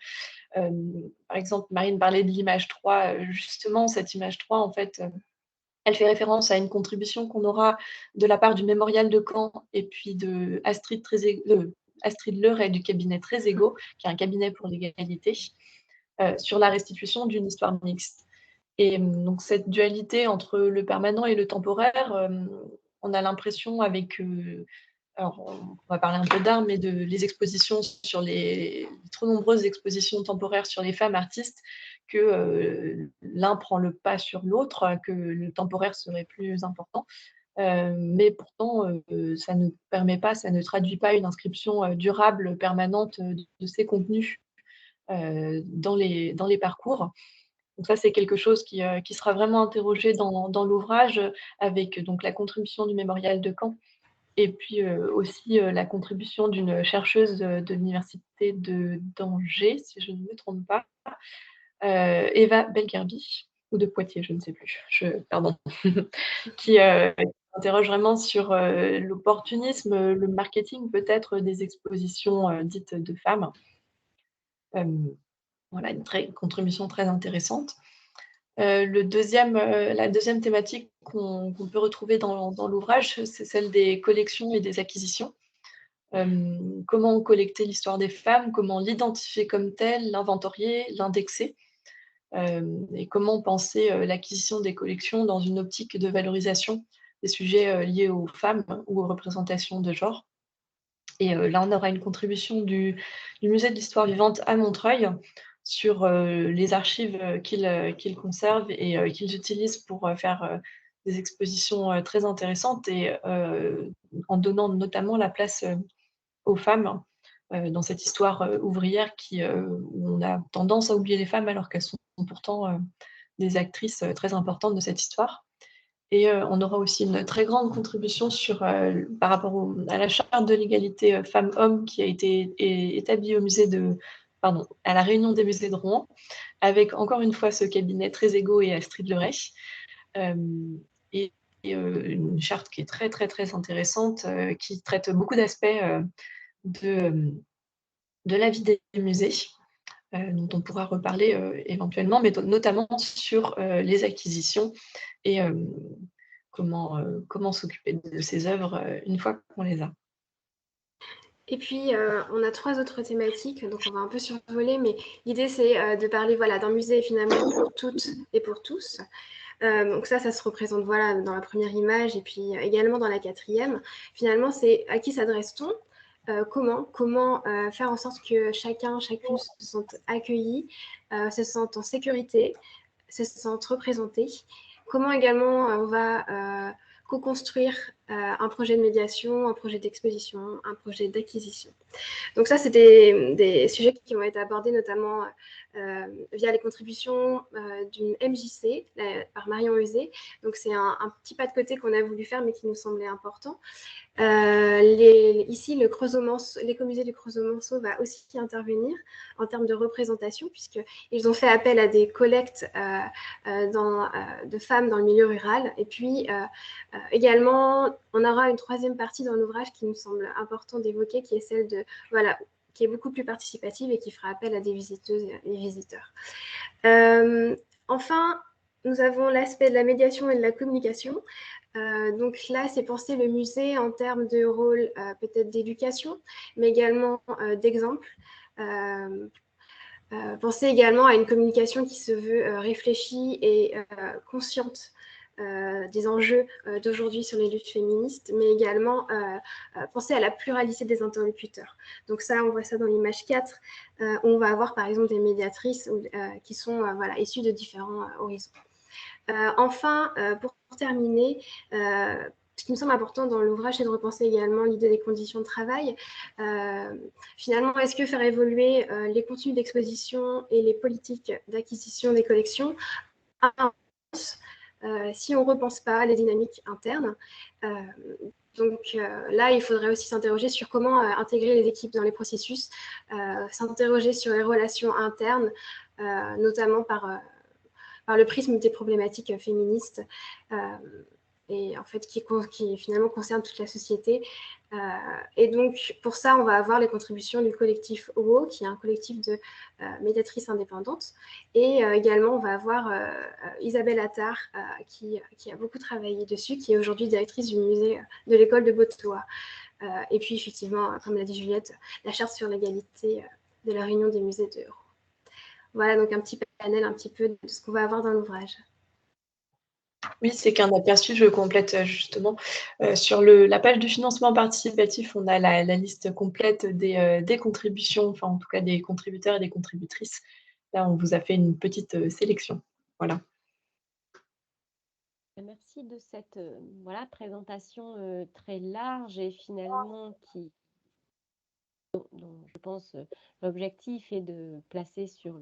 Par exemple, Marine parlait de l'image 3. Justement, cette image 3, en fait, elle fait référence à une contribution qu'on aura de la part du Mémorial de Caen et puis de Astrid Leray du cabinet Très Égaux, qui est un cabinet pour l'égalité, sur la restitution d'une histoire mixte. Et donc cette dualité entre le permanent et le temporaire, on a l'impression avec... alors, on va parler un peu d'art, mais les expositions sur les trop nombreuses expositions temporaires sur les femmes artistes, que l'un prend le pas sur l'autre, que le temporaire serait plus important. Mais pourtant, ça ne permet pas, ça ne traduit pas une inscription durable, permanente de ces contenus dans les parcours. Donc ça, c'est quelque chose qui sera vraiment interrogé dans l'ouvrage, avec donc la contribution du Mémorial de Caen, et puis aussi la contribution d'une chercheuse de l'université d'Angers, si je ne me trompe pas, Eva Belgerby, ou de Poitiers, je ne sais plus, pardon, qui interroge vraiment sur l'opportunisme, le marketing peut-être des expositions dites de femmes. Voilà, une contribution très intéressante. La deuxième thématique qu'on peut retrouver dans l'ouvrage, c'est celle des collections et des acquisitions. Comment collecter l'histoire des femmes, comment l'identifier comme telle, l'inventorier, l'indexer, et comment penser l'acquisition des collections dans une optique de valorisation des sujets liés aux femmes ou aux représentations de genre. Et là, on aura une contribution du Musée de l'Histoire vivante à Montreuil sur les archives qu'ils conservent et qu'ils utilisent pour faire des expositions très intéressantes, et en donnant notamment la place aux femmes dans cette histoire ouvrière où on a tendance à oublier les femmes alors qu'elles sont pourtant des actrices très importantes de cette histoire. Et on aura aussi une très grande contribution par rapport à la charte de l'égalité femmes-hommes qui a été établie à la Réunion des musées de Rouen, avec encore une fois ce cabinet Très Égaux et Astrid Leray. Et une charte qui est très, très, très intéressante, qui traite beaucoup d'aspects de la vie des musées, dont on pourra reparler éventuellement, mais notamment sur les acquisitions et comment s'occuper de ces œuvres une fois qu'on les a. Et puis, on a 3 autres thématiques, donc on va un peu survoler, mais l'idée, c'est de parler d'un musée finalement pour toutes et pour tous. Donc ça se représente dans la première image et puis également dans la quatrième. Finalement, c'est à qui s'adresse-t-on ? comment faire en sorte que chacune se sente accueilli, se sente en sécurité, se sente représenté. Comment également on va co-construire un projet de médiation, un projet d'exposition, un projet d'acquisition. Donc ça, c'est des sujets qui vont être abordés notamment via les contributions d'une MJC par Marion Eusé. Donc c'est un petit pas de côté qu'on a voulu faire mais qui nous semblait important. Ici, l'écomusée du Creusot-Monceau va aussi intervenir en termes de représentation, puisqu'ils ont fait appel à des collectes de femmes dans le milieu rural. Et puis, également, on aura une troisième partie dans l'ouvrage qui nous semble important d'évoquer, qui est celle qui est beaucoup plus participative et qui fera appel à des visiteuses et visiteurs. Enfin, nous avons l'aspect de la médiation et de la communication. Donc là, c'est penser le musée en termes de rôle peut-être d'éducation, mais également d'exemple. Penser également à une communication qui se veut réfléchie et consciente des enjeux d'aujourd'hui sur les luttes féministes, mais également penser à la pluralité des interlocuteurs. Donc ça, on voit ça dans l'image 4, où on va avoir par exemple des médiatrices qui sont issues de différents horizons. Enfin, pour terminer, ce qui me semble important dans l'ouvrage, c'est de repenser également l'idée des conditions de travail. Finalement, est-ce que faire évoluer les contenus d'exposition et les politiques d'acquisition des collections si on ne repense pas les dynamiques internes? Donc là, il faudrait aussi s'interroger sur comment intégrer les équipes dans les processus, s'interroger sur les relations internes, notamment par le prisme des problématiques féministes et en fait qui finalement concerne toute la société. Et donc pour ça, on va avoir les contributions du collectif OO, qui est un collectif de médiatrices indépendantes, et également on va avoir Isabelle Attard qui a beaucoup travaillé dessus, qui est aujourd'hui directrice du musée de l'école de Botoa. Et puis effectivement, comme l'a dit Juliette, la charte sur l'égalité de la Réunion des musées de Euro. Voilà donc un petit panel un petit peu de ce qu'on va avoir dans l'ouvrage. Oui, c'est qu'un aperçu, je complète justement. Sur la page du financement participatif, on a la liste complète des contributions, enfin en tout cas des contributeurs et des contributrices. Là, on vous a fait une petite sélection. Voilà. Merci de cette présentation très large et finalement dont je pense l'objectif est de placer sur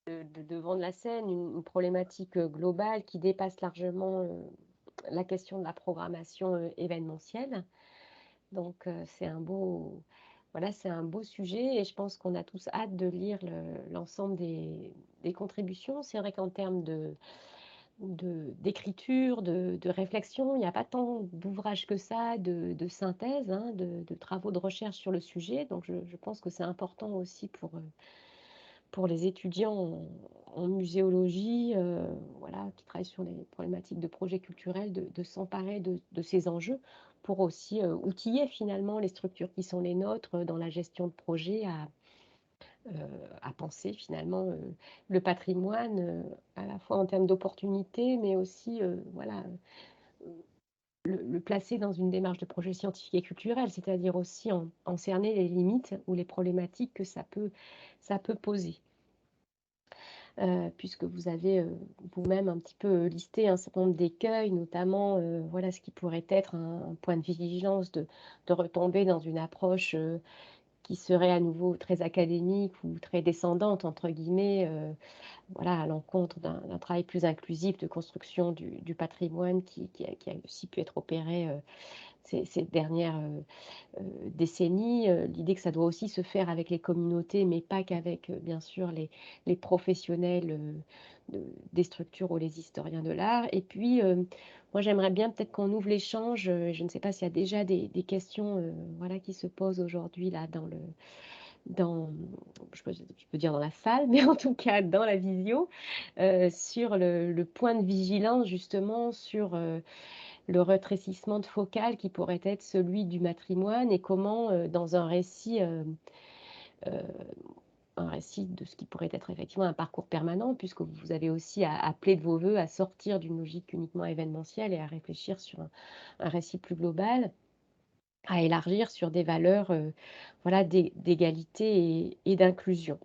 devant de la scène une problématique globale qui dépasse largement la question de la programmation événementielle. Donc c'est un beau sujet et je pense qu'on a tous hâte de lire l'ensemble des contributions. C'est vrai qu'en termes d'écriture, de réflexion, il n'y a pas tant d'ouvrages que ça, de synthèse, de travaux de recherche sur le sujet. Donc je pense que c'est important aussi pour les étudiants en muséologie, qui travaillent sur les problématiques de projets culturels, de s'emparer de ces enjeux pour aussi outiller finalement les structures qui sont les nôtres dans la gestion de projets à penser finalement le patrimoine à la fois en termes d'opportunités, mais aussi le placer dans une démarche de projet scientifique et culturel, c'est-à-dire aussi en cerner les limites ou les problématiques que ça peut poser. Puisque vous avez vous-même un petit peu listé un certain nombre d'écueils, notamment ce qui pourrait être un point de vigilance de retomber dans une approche qui serait à nouveau très académique ou très descendante, entre guillemets, à l'encontre d'un travail plus inclusif de construction du patrimoine qui a aussi pu être opéré ces dernières décennies. L'idée que ça doit aussi se faire avec les communautés, mais pas qu'avec, bien sûr, les professionnels des structures ou les historiens de l'art. Et puis, moi, j'aimerais bien peut-être qu'on ouvre l'échange. Je ne sais pas s'il y a déjà des questions qui se posent aujourd'hui là je peux dire dans la salle, mais en tout cas dans la visio, sur le point de vigilance justement sur le rétrécissement de focale qui pourrait être celui du matrimoine et comment dans un récit de ce qui pourrait être effectivement un parcours permanent, puisque vous avez aussi appelé de vos voeux à sortir d'une logique uniquement événementielle et à réfléchir sur un récit plus global. à élargir sur des valeurs voilà, d'égalité et d'inclusion.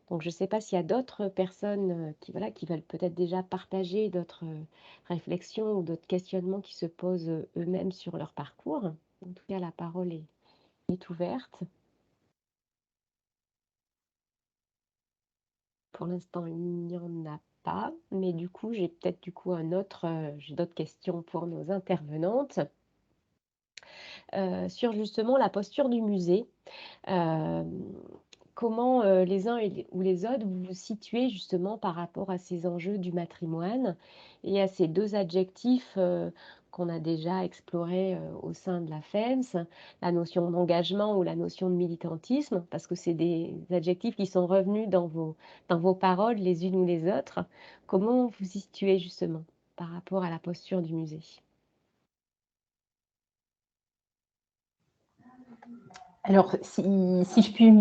Donc je ne sais pas s'il y a d'autres personnes qui, voilà, qui veulent peut-être déjà partager d'autres réflexions ou d'autres questionnements qui se posent eux-mêmes sur leur parcours. En tout cas, la parole est ouverte. Pour l'instant, il n'y en a pas, mais du coup, j'ai peut-être j'ai d'autres questions pour nos intervenantes sur justement la posture du musée. Euh, Comment les uns ou les autres vous vous situez justement par rapport à ces enjeux du matrimoine et à ces deux adjectifs qu'on a déjà explorés au sein de la FEMS, la notion d'engagement ou la notion de militantisme, parce que c'est des adjectifs qui sont revenus dans vos paroles les unes ou les autres. Comment vous vous situez justement par rapport à la posture du musée? Alors, si je puis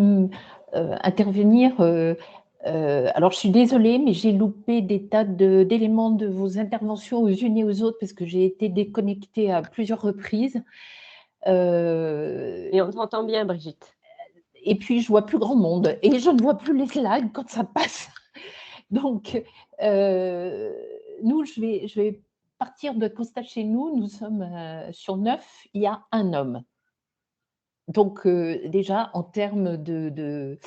intervenir, alors je suis désolée, mais j'ai loupé des tas d'éléments de vos interventions aux unes et aux autres parce que j'ai été déconnectée à plusieurs reprises. Et on t'entend bien, Brigitte. Et puis, je vois plus grand monde et je ne vois plus les slides quand ça passe. Donc, nous, je vais partir de constat chez nous. Nous sommes sur 9, il y a un homme. Donc, déjà, en termes de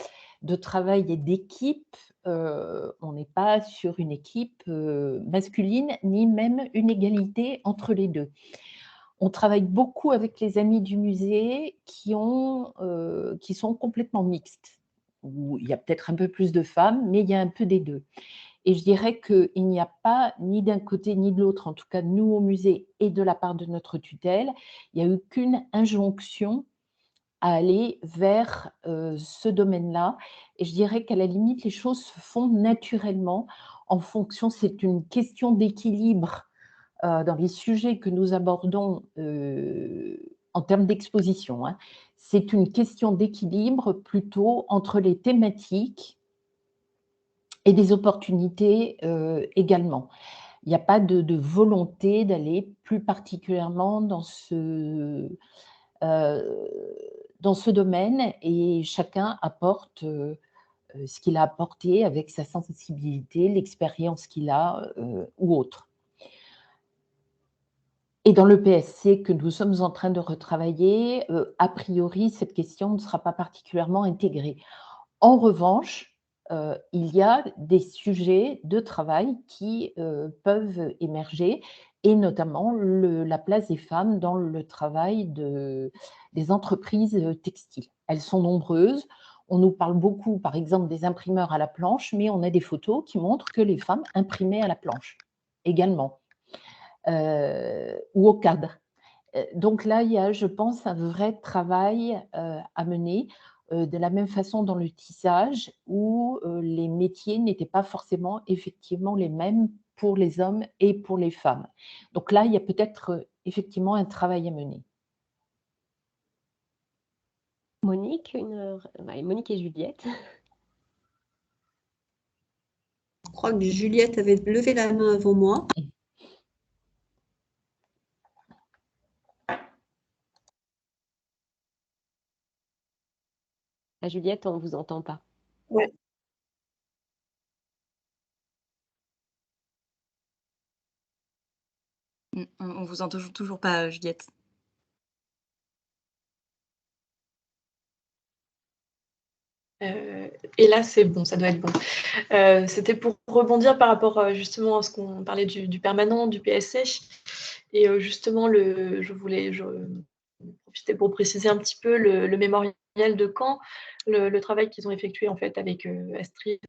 travail et d'équipe, on n'est pas sur une équipe masculine, ni même une égalité entre les deux. On travaille beaucoup avec les amis du musée qui sont complètement mixtes, où il y a peut-être un peu plus de femmes, mais il y a un peu des deux. Et je dirais qu'il n'y a pas, ni d'un côté ni de l'autre, en tout cas nous au musée et de la part de notre tutelle, il n'y a eu qu'une injonction à aller vers ce domaine-là. Et je dirais qu'à la limite, les choses se font naturellement en fonction, c'est une question d'équilibre dans les sujets que nous abordons en termes d'exposition. Hein. C'est une question d'équilibre plutôt entre les thématiques et des opportunités également. Il n'y a pas de volonté d'aller plus particulièrement dans ce domaine et chacun apporte ce qu'il a apporté avec sa sensibilité, l'expérience qu'il a ou autre. Et dans le PSC que nous sommes en train de retravailler, a priori, cette question ne sera pas particulièrement intégrée. En revanche, il y a des sujets de travail qui peuvent émerger, et notamment la place des femmes dans le travail des entreprises textiles. Elles sont nombreuses. On nous parle beaucoup, par exemple, des imprimeurs à la planche, mais on a des photos qui montrent que les femmes imprimaient à la planche également, ou au cadre. Donc là, il y a, je pense, un vrai travail à mener, de la même façon dans le tissage, où les métiers n'étaient pas forcément effectivement les mêmes pour les hommes et pour les femmes. Donc là, il y a peut-être effectivement un travail à mener. Monique, Monique et Juliette. Je crois que Juliette avait levé la main avant moi. Juliette, on ne vous entend pas. Ouais. On vous entend toujours pas, Juliette. Et là, c'est bon, ça doit être bon. C'était pour rebondir par rapport justement à ce qu'on parlait du permanent, du PSC. Et justement, je voulais profiter pour préciser un petit peu le mémorial de Caen, le travail qu'ils ont effectué en fait avec Astrid.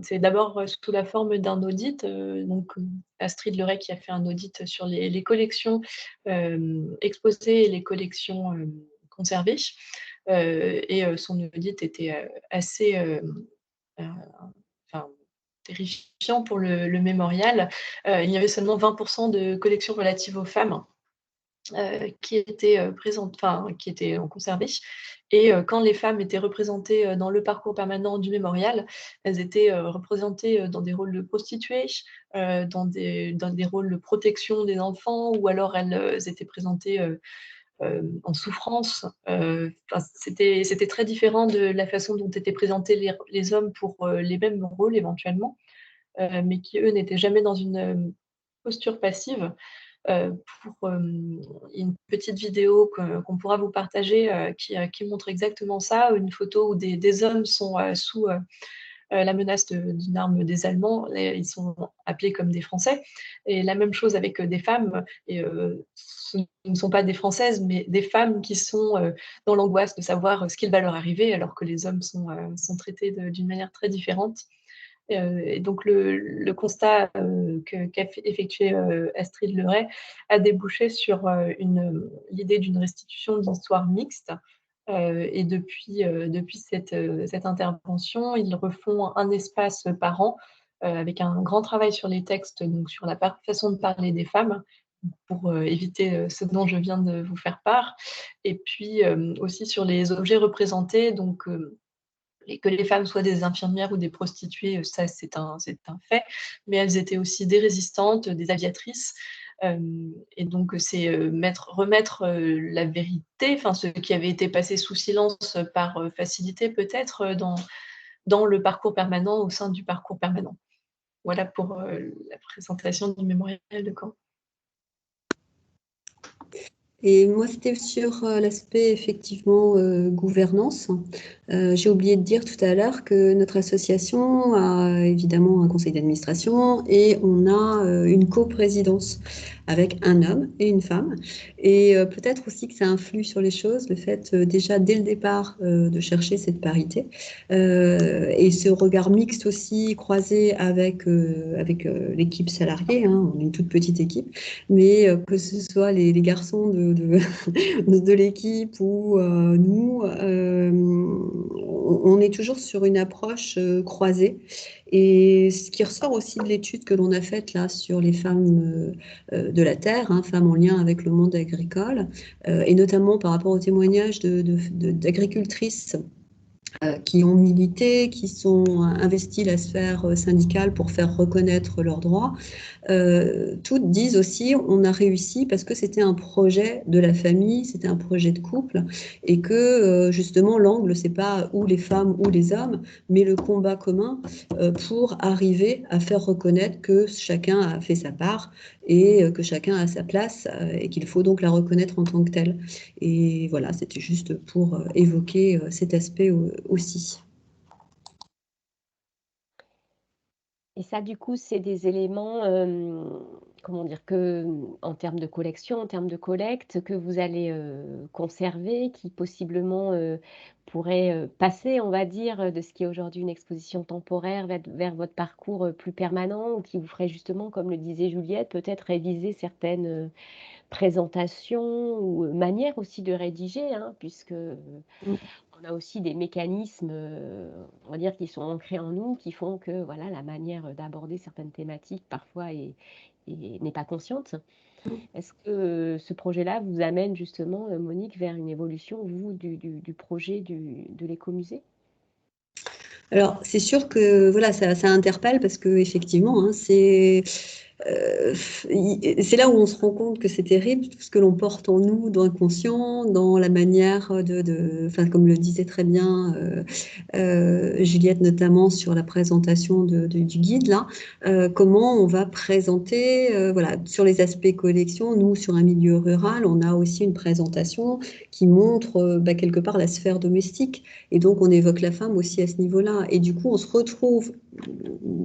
C'est d'abord sous la forme d'un audit. Donc, Astrid Leray qui a fait un audit sur les collections exposées et les collections conservées. Et son audit était assez terrifiant pour le mémorial. Il y avait seulement 20% de collections relatives aux femmes. qui étaient présentes, enfin, qui étaient conservées. Et quand les femmes étaient représentées dans le parcours permanent du mémorial, elles étaient représentées dans des rôles de prostituées, dans des rôles de protection des enfants, ou alors elles étaient présentées en souffrance. C'était très différent de la façon dont étaient présentés les hommes pour les mêmes rôles éventuellement, mais qui, eux, n'étaient jamais dans une posture passive. Pour une petite vidéo qu'on pourra vous partager qui montre exactement ça, une photo où des hommes sont sous la menace d'une arme des Allemands. Ils sont appelés comme des Français. Et la même chose avec des femmes. Et ce ne sont pas des Françaises, mais des femmes qui sont dans l'angoisse de savoir ce qu'il va leur arriver, alors que les hommes sont traités d'une manière très différente. Et donc le constat qu'a effectué Astrid Leray a débouché sur l'idée d'une restitution d'histoire mixte. Et depuis cette intervention, ils refont un espace par an avec un grand travail sur les textes, donc sur la façon de parler des femmes, pour éviter ce dont je viens de vous faire part. Et puis aussi sur les objets représentés, donc que les femmes soient des infirmières ou des prostituées, ça c'est un fait, mais elles étaient aussi des résistantes, des aviatrices. Et donc c'est remettre la vérité, enfin ce qui avait été passé sous silence par facilité peut-être dans le parcours permanent, au sein du parcours permanent. Voilà pour la présentation du mémorial de Caen. Et moi, c'était sur l'aspect effectivement gouvernance. J'ai oublié de dire tout à l'heure que notre association a évidemment un conseil d'administration et on a une coprésidence avec un homme et une femme. Et peut-être aussi que ça influe sur les choses, le fait déjà dès le départ de chercher cette parité et ce regard mixte aussi croisé avec l'équipe salariée, hein, on est une toute petite équipe, mais que ce soit les garçons de l'équipe ou nous, on est toujours sur une approche croisée. Et ce qui ressort aussi de l'étude que l'on a faite là sur les femmes de la terre, hein, femmes en lien avec le monde agricole, et notamment par rapport au témoignage d'agricultrices qui ont milité, qui sont investies la sphère syndicale pour faire reconnaître leurs droits. Toutes disent aussi on a réussi parce que c'était un projet de la famille, c'était un projet de couple, et que justement l'angle c'est pas ou les femmes ou les hommes, mais le combat commun pour arriver à faire reconnaître que chacun a fait sa part et que chacun a sa place et qu'il faut donc la reconnaître en tant que telle. Et voilà, c'était juste pour évoquer cet aspect aussi. Et ça, du coup, c'est des éléments, comment dire, en termes de collection, en termes de collecte, que vous allez conserver, qui possiblement pourraient passer, on va dire, de ce qui est aujourd'hui une exposition temporaire vers votre parcours plus permanent, ou qui vous ferait justement, comme le disait Juliette, peut-être réviser certaines présentations ou manières aussi de rédiger, hein, puisque on a aussi des mécanismes, on va dire, qui sont ancrés en nous, qui font que voilà, la manière d'aborder certaines thématiques parfois n'est pas consciente. Est-ce que ce projet-là vous amène justement, Monique, vers une évolution, vous, du projet de l'écomusée ? Alors, c'est sûr que voilà, ça interpelle parce que effectivement, hein, c'est là où on se rend compte que c'est terrible, tout ce que l'on porte en nous, dans l'inconscient, dans la manière enfin, comme le disait très bien Juliette, notamment sur la présentation du guide, là, comment on va présenter, voilà, sur les aspects collection, nous, sur un milieu rural, on a aussi une présentation qui montre quelque part la sphère domestique, et donc on évoque la femme aussi à ce niveau-là, et du coup, on se retrouve,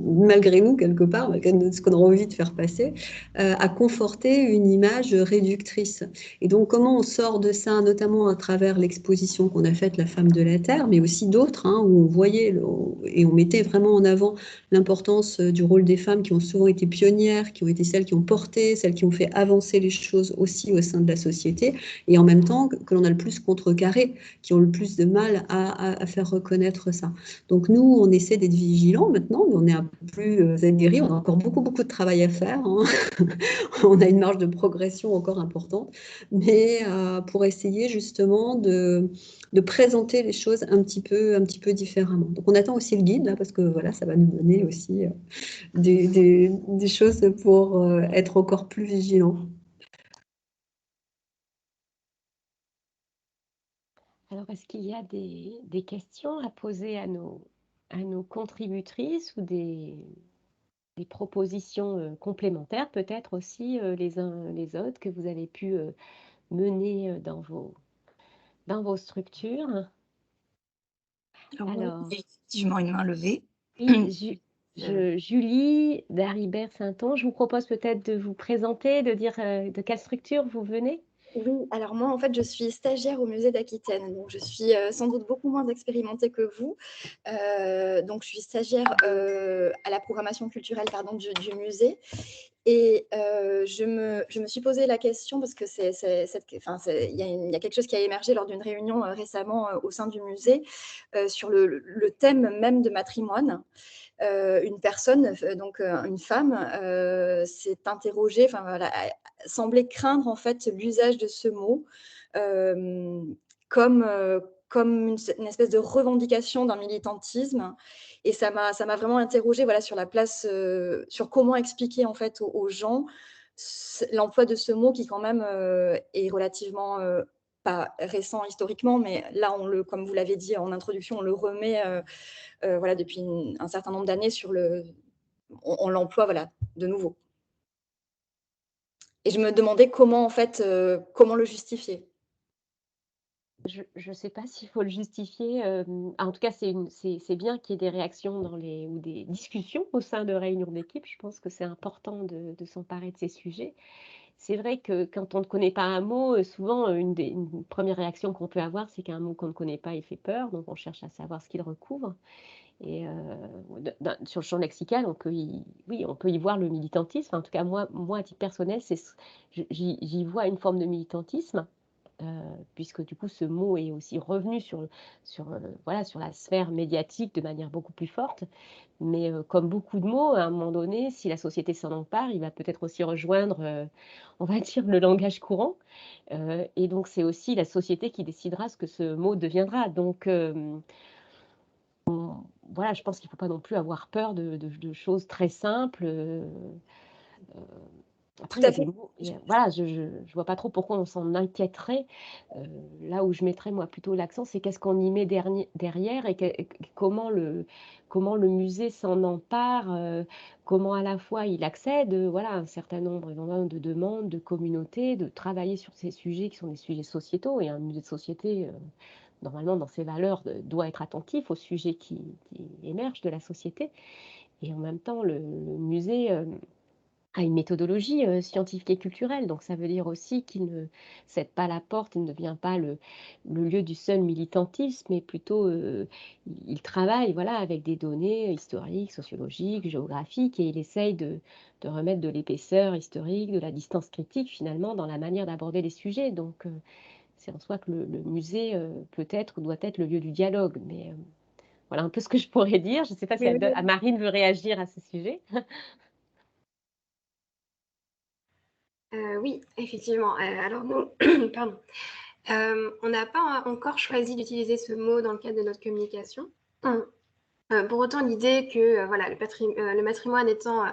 malgré nous, quelque part, malgré ce qu'on a envie de faire passer, à conforter une image réductrice. Et donc, comment on sort de ça, notamment à travers l'exposition qu'on a faite, La femme de la terre, mais aussi d'autres, hein, où on voyait et on mettait vraiment en avant l'importance du rôle des femmes qui ont souvent été pionnières, qui ont été celles qui ont porté, celles qui ont fait avancer les choses aussi au sein de la société, et en même temps que l'on a le plus contrecarré, qui ont le plus de mal à faire reconnaître ça. Donc nous, on essaie d'être vigilants, maintenant, on est un peu plus aguerris, on a encore beaucoup de travail à faire, hein. On a une marge de progression encore importante, mais pour essayer justement de présenter les choses un petit peu différemment. Donc on attend aussi le guide, là, parce que voilà, ça va nous donner aussi des choses pour être encore plus vigilants. Alors, est-ce qu'il y a des questions à poser à nos contributrices ou des propositions complémentaires, peut-être aussi les uns les autres, que vous avez pu mener dans vos structures? Alors, Alors, il y a effectivement une main levée. oui, Julie d'Haribert-Sainton, je vous propose peut-être de vous présenter, de dire de quelle structure vous venez. Oui, alors moi, en fait, je suis stagiaire au musée d'Aquitaine, donc je suis sans doute beaucoup moins expérimentée que vous. Donc, je suis stagiaire à la programmation culturelle du musée. Et je me suis posé la question, parce que il y a quelque chose qui a émergé lors d'une réunion récemment au sein du musée sur le thème même de matrimoine. Une personne, donc une femme, s'est interrogée, enfin voilà, semblait craindre en fait l'usage de ce mot comme une espèce de revendication d'un militantisme. Et ça m'a vraiment interrogée, voilà, sur la place, sur comment expliquer en fait aux gens l'emploi de ce mot qui quand même est relativement pas récent historiquement, mais là, comme vous l'avez dit en introduction, on le remet voilà, depuis un certain nombre d'années on l'emploie, voilà, de nouveau. Et je me demandais comment, en fait, comment le justifier. Je ne sais pas s'il faut le justifier. En tout cas, c'est bien qu'il y ait des réactions ou des discussions au sein de réunions d'équipe. Je pense que c'est important de s'emparer de ces sujets. C'est vrai que quand on ne connaît pas un mot, souvent, une première réaction qu'on peut avoir, c'est qu'un mot qu'on ne connaît pas, il fait peur. Donc, on cherche à savoir ce qu'il recouvre. Et sur le champ lexical, on peut y voir le militantisme. En tout cas, moi à titre personnel, j'y vois une forme de militantisme. Puisque du coup ce mot est aussi revenu sur la sphère médiatique de manière beaucoup plus forte. Mais comme beaucoup de mots, à un moment donné, si la société s'en empare, il va peut-être aussi rejoindre, on va dire, le langage courant. Et donc c'est aussi la société qui décidera ce que ce mot deviendra. Donc voilà, je pense qu'il ne faut pas non plus avoir peur de choses très simples. Après, il y a des mots, voilà, je ne vois pas trop pourquoi on s'en inquiéterait. Là où je mettrais moi plutôt l'accent, c'est qu'est-ce qu'on y met derrière et comment le musée s'en empare, comment à la fois il accède voilà, à un certain nombre de demandes, de communautés, de travailler sur ces sujets qui sont des sujets sociétaux. Et un musée de société, normalement, dans ses valeurs, doit être attentif aux sujets qui émergent de la société. Et en même temps, le musée a une méthodologie scientifique et culturelle. Donc ça veut dire aussi qu'il ne cède pas la porte, il ne devient pas le lieu du seul militantisme, mais plutôt il travaille voilà, avec des données historiques, sociologiques, géographiques, et il essaye de remettre de l'épaisseur historique, de la distance critique finalement dans la manière d'aborder les sujets. Donc c'est en soi que le musée peut-être doit être le lieu du dialogue. Mais voilà un peu ce que je pourrais dire. Je ne sais pas si Marine veut réagir à ce sujet. Oui, effectivement. Alors nous, pardon. On n'a pas encore choisi d'utiliser ce mot dans le cadre de notre communication. Pour autant, l'idée que voilà, le matrimoine étant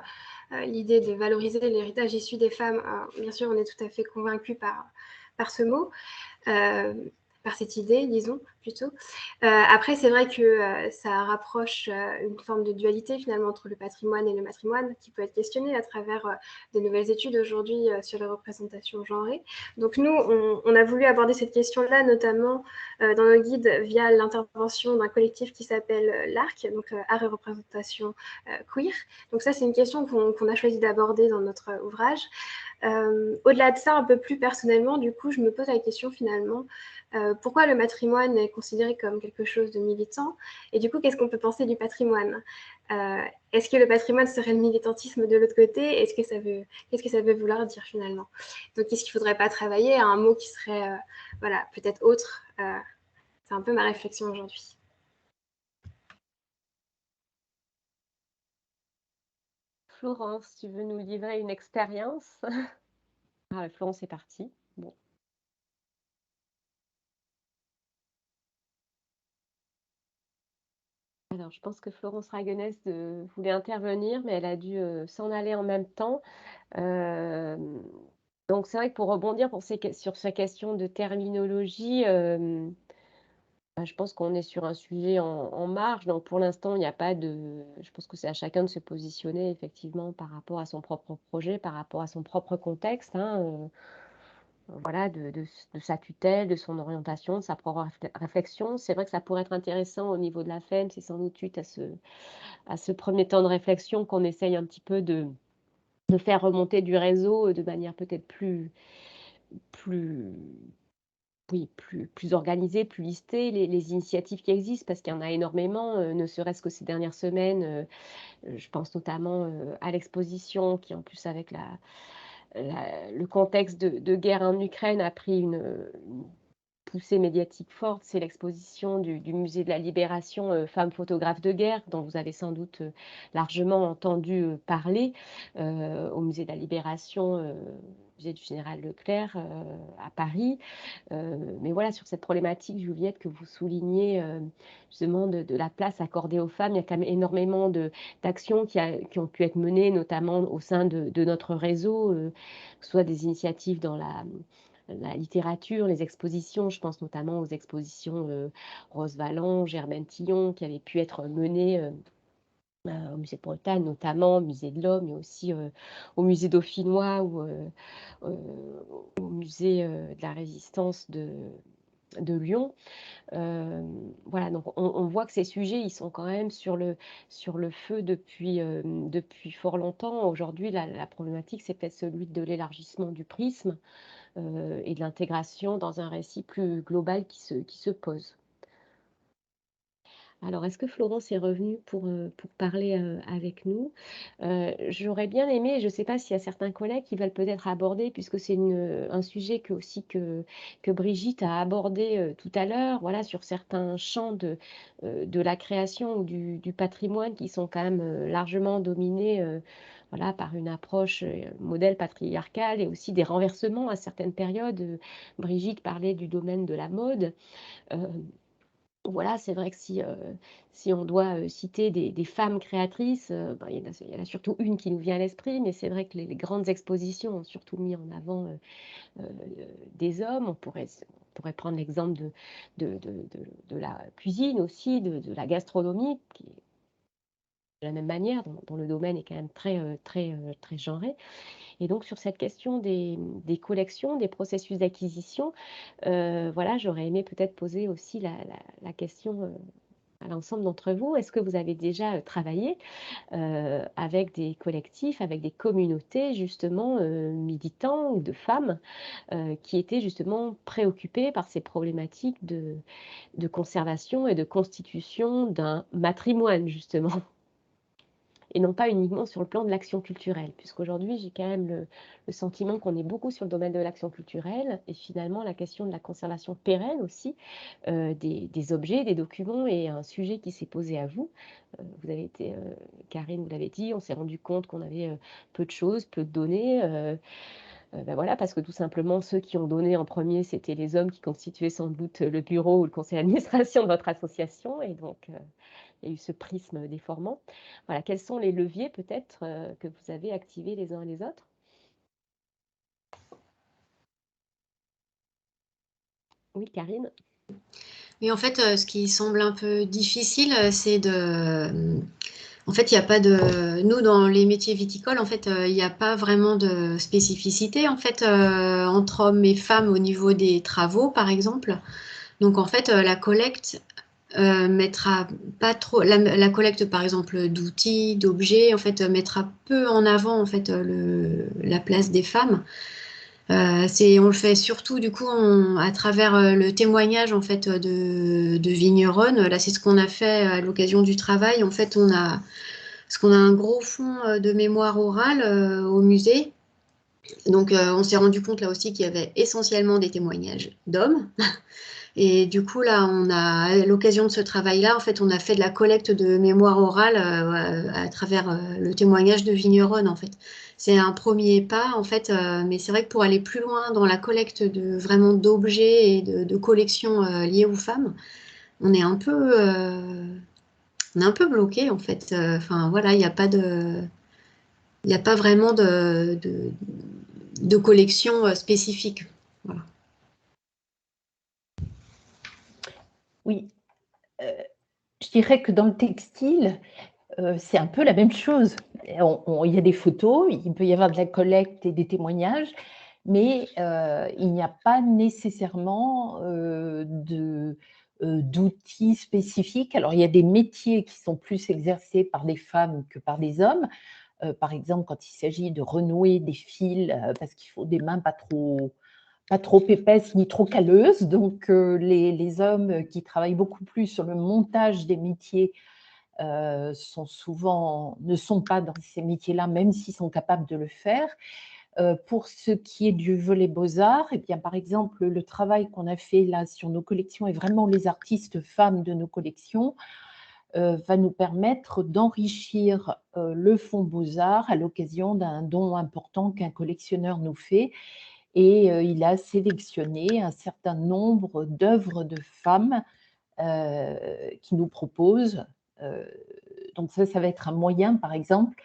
l'idée de valoriser l'héritage issu des femmes, bien sûr, on est tout à fait convaincus par ce mot. Par cette idée, disons, plutôt. Après, c'est vrai que ça rapproche une forme de dualité, finalement, entre le patrimoine et le matrimoine, qui peut être questionnée à travers des nouvelles études aujourd'hui sur les représentations genrées. Donc, nous, on a voulu aborder cette question-là, notamment dans nos guides, via l'intervention d'un collectif qui s'appelle l'ARC, donc Art et Représentation Queer. Donc ça, c'est une question qu'on a choisi d'aborder dans notre ouvrage. Au-delà de ça, un peu plus personnellement, du coup, je me pose la question finalement, pourquoi le matrimoine est considéré comme quelque chose de militant? Et du coup, qu'est-ce qu'on peut penser du patrimoine? Est-ce que le patrimoine serait le militantisme de l'autre côté? Qu'est-ce que ça veut vouloir dire finalement? Donc, est-ce qu'il ne faudrait pas travailler à un mot qui serait voilà, peut-être autre? C'est un peu ma réflexion aujourd'hui. Florence, tu veux nous livrer une expérience? Ah, Florence est partie. Bon. Alors, je pense que Florence Raguenès voulait intervenir, mais elle a dû s'en aller en même temps. Donc, c'est vrai que pour rebondir sur ces questions de terminologie, je pense qu'on est sur un sujet en marge. Donc, pour l'instant, il n'y a pas de... Je pense que c'est à chacun de se positionner, effectivement, par rapport à son propre projet, par rapport à son propre contexte, hein, voilà, de sa tutelle, de son orientation, de sa propre réflexion. C'est vrai que ça pourrait être intéressant au niveau de la FEM, c'est sans doute suite à ce premier temps de réflexion qu'on essaye un petit peu de faire remonter du réseau de manière peut-être plus organisée, plus listée, les initiatives qui existent, parce qu'il y en a énormément, ne serait-ce que ces dernières semaines. Je pense notamment à l'exposition qui, en plus, avec le contexte de guerre en Ukraine, a pris une poussée médiatique forte. C'est l'exposition du Musée de la Libération Femmes photographes de guerre, dont vous avez sans doute largement entendu parler, au Musée de la Libération, Musée du Général Leclerc à Paris. Mais voilà, sur cette problématique, Juliette, que vous soulignez, justement, de la place accordée aux femmes, il y a quand même énormément d'actions qui ont pu être menées, notamment au sein de notre réseau, que ce soit des initiatives dans la littérature, les expositions. Je pense notamment aux expositions Rose Valland, Germaine Tillon, qui avaient pu être menées au musée de Bretagne, notamment, au musée de l'Homme, mais aussi au musée dauphinois ou au musée de la Résistance de Lyon. Voilà, donc on voit que ces sujets, ils sont quand même sur le feu depuis fort longtemps. Aujourd'hui, la problématique, c'est peut-être celui de l'élargissement du prisme et de l'intégration dans un récit plus global qui se pose. Alors, est-ce que Florence est revenue pour parler avec nous? J'aurais bien aimé, je ne sais pas s'il y a certains collègues qui veulent peut-être aborder, puisque c'est un sujet que Brigitte a abordé tout à l'heure, voilà, sur certains champs de la création ou du patrimoine qui sont quand même largement dominés voilà, par une approche modèle patriarcale et aussi des renversements à certaines périodes. Brigitte parlait du domaine de la mode. Voilà, c'est vrai que si on doit citer des femmes créatrices, il y en a surtout une qui nous vient à l'esprit, mais c'est vrai que les grandes expositions ont surtout mis en avant des hommes. On pourrait prendre l'exemple de la cuisine aussi, de la gastronomie, qui est de la même manière, dont le domaine est quand même très genré. Et donc, sur cette question des collections, des processus d'acquisition, voilà, j'aurais aimé peut-être poser aussi la question à l'ensemble d'entre vous. Est-ce que vous avez déjà travaillé avec des collectifs, avec des communautés, justement, militants ou de femmes qui étaient justement préoccupées par ces problématiques de conservation et de constitution d'un patrimoine, justement, et non pas uniquement sur le plan de l'action culturelle, puisqu'aujourd'hui, j'ai quand même le sentiment qu'on est beaucoup sur le domaine de l'action culturelle, et finalement, la question de la conservation pérenne aussi, des objets, des documents, est un sujet qui s'est posé à vous. Vous avez été, Karine, vous l'avez dit, on s'est rendu compte qu'on avait peu de choses, peu de données, ben voilà, parce que tout simplement, ceux qui ont donné en premier, c'était les hommes qui constituaient sans doute le bureau ou le conseil d'administration de votre association, et donc il y a eu ce prisme déformant. Voilà, quels sont les leviers peut-être que vous avez activés les uns et les autres? Oui, Karine? Oui, en fait, ce qui semble un peu difficile, c'est de... En fait, il n'y a pas de... Nous, dans les métiers viticoles, en fait, il n'y a pas vraiment de spécificité, en fait, entre hommes et femmes au niveau des travaux, par exemple. Donc, en fait, la collecte mettra pas trop... La collecte, par exemple, d'outils, d'objets, en fait, mettra peu en avant, en fait, la place des femmes. On le fait surtout du coup à travers le témoignage en fait de vigneronnes. Là, c'est ce qu'on a fait à l'occasion du travail. En fait, parce qu'on a un gros fonds de mémoire orale au musée. Donc, on s'est rendu compte là aussi qu'il y avait essentiellement des témoignages d'hommes. Et du coup, là, à l'occasion de ce travail-là, en fait, on a fait de la collecte de mémoire orale à travers le témoignage de vigneronnes, en fait. C'est un premier pas, en fait, mais c'est vrai que pour aller plus loin dans la collecte vraiment d'objets et de collections liées aux femmes, on est un peu bloqué, en fait. Enfin, voilà, il n'y a pas vraiment de collection spécifique. Voilà. Oui, je dirais que dans le textile, c'est un peu la même chose. Il y a des photos, il peut y avoir de la collecte et des témoignages, mais il n'y a pas nécessairement d'outils spécifiques. Alors, il y a des métiers qui sont plus exercés par des femmes que par des hommes. Par exemple, quand il s'agit de renouer des fils, parce qu'il faut des mains pas trop épaisses ni trop calleuses. Donc, les hommes qui travaillent beaucoup plus sur le montage des métiers ne sont pas dans ces métiers-là, même s'ils sont capables de le faire. Pour ce qui est du volet Beaux-Arts, eh bien, par exemple, le travail qu'on a fait là sur nos collections et vraiment les artistes femmes de nos collections va nous permettre d'enrichir le fonds Beaux-Arts à l'occasion d'un don important qu'un collectionneur nous fait. Et il a sélectionné un certain nombre d'œuvres de femmes qui nous proposent. Donc ça va être un moyen, par exemple,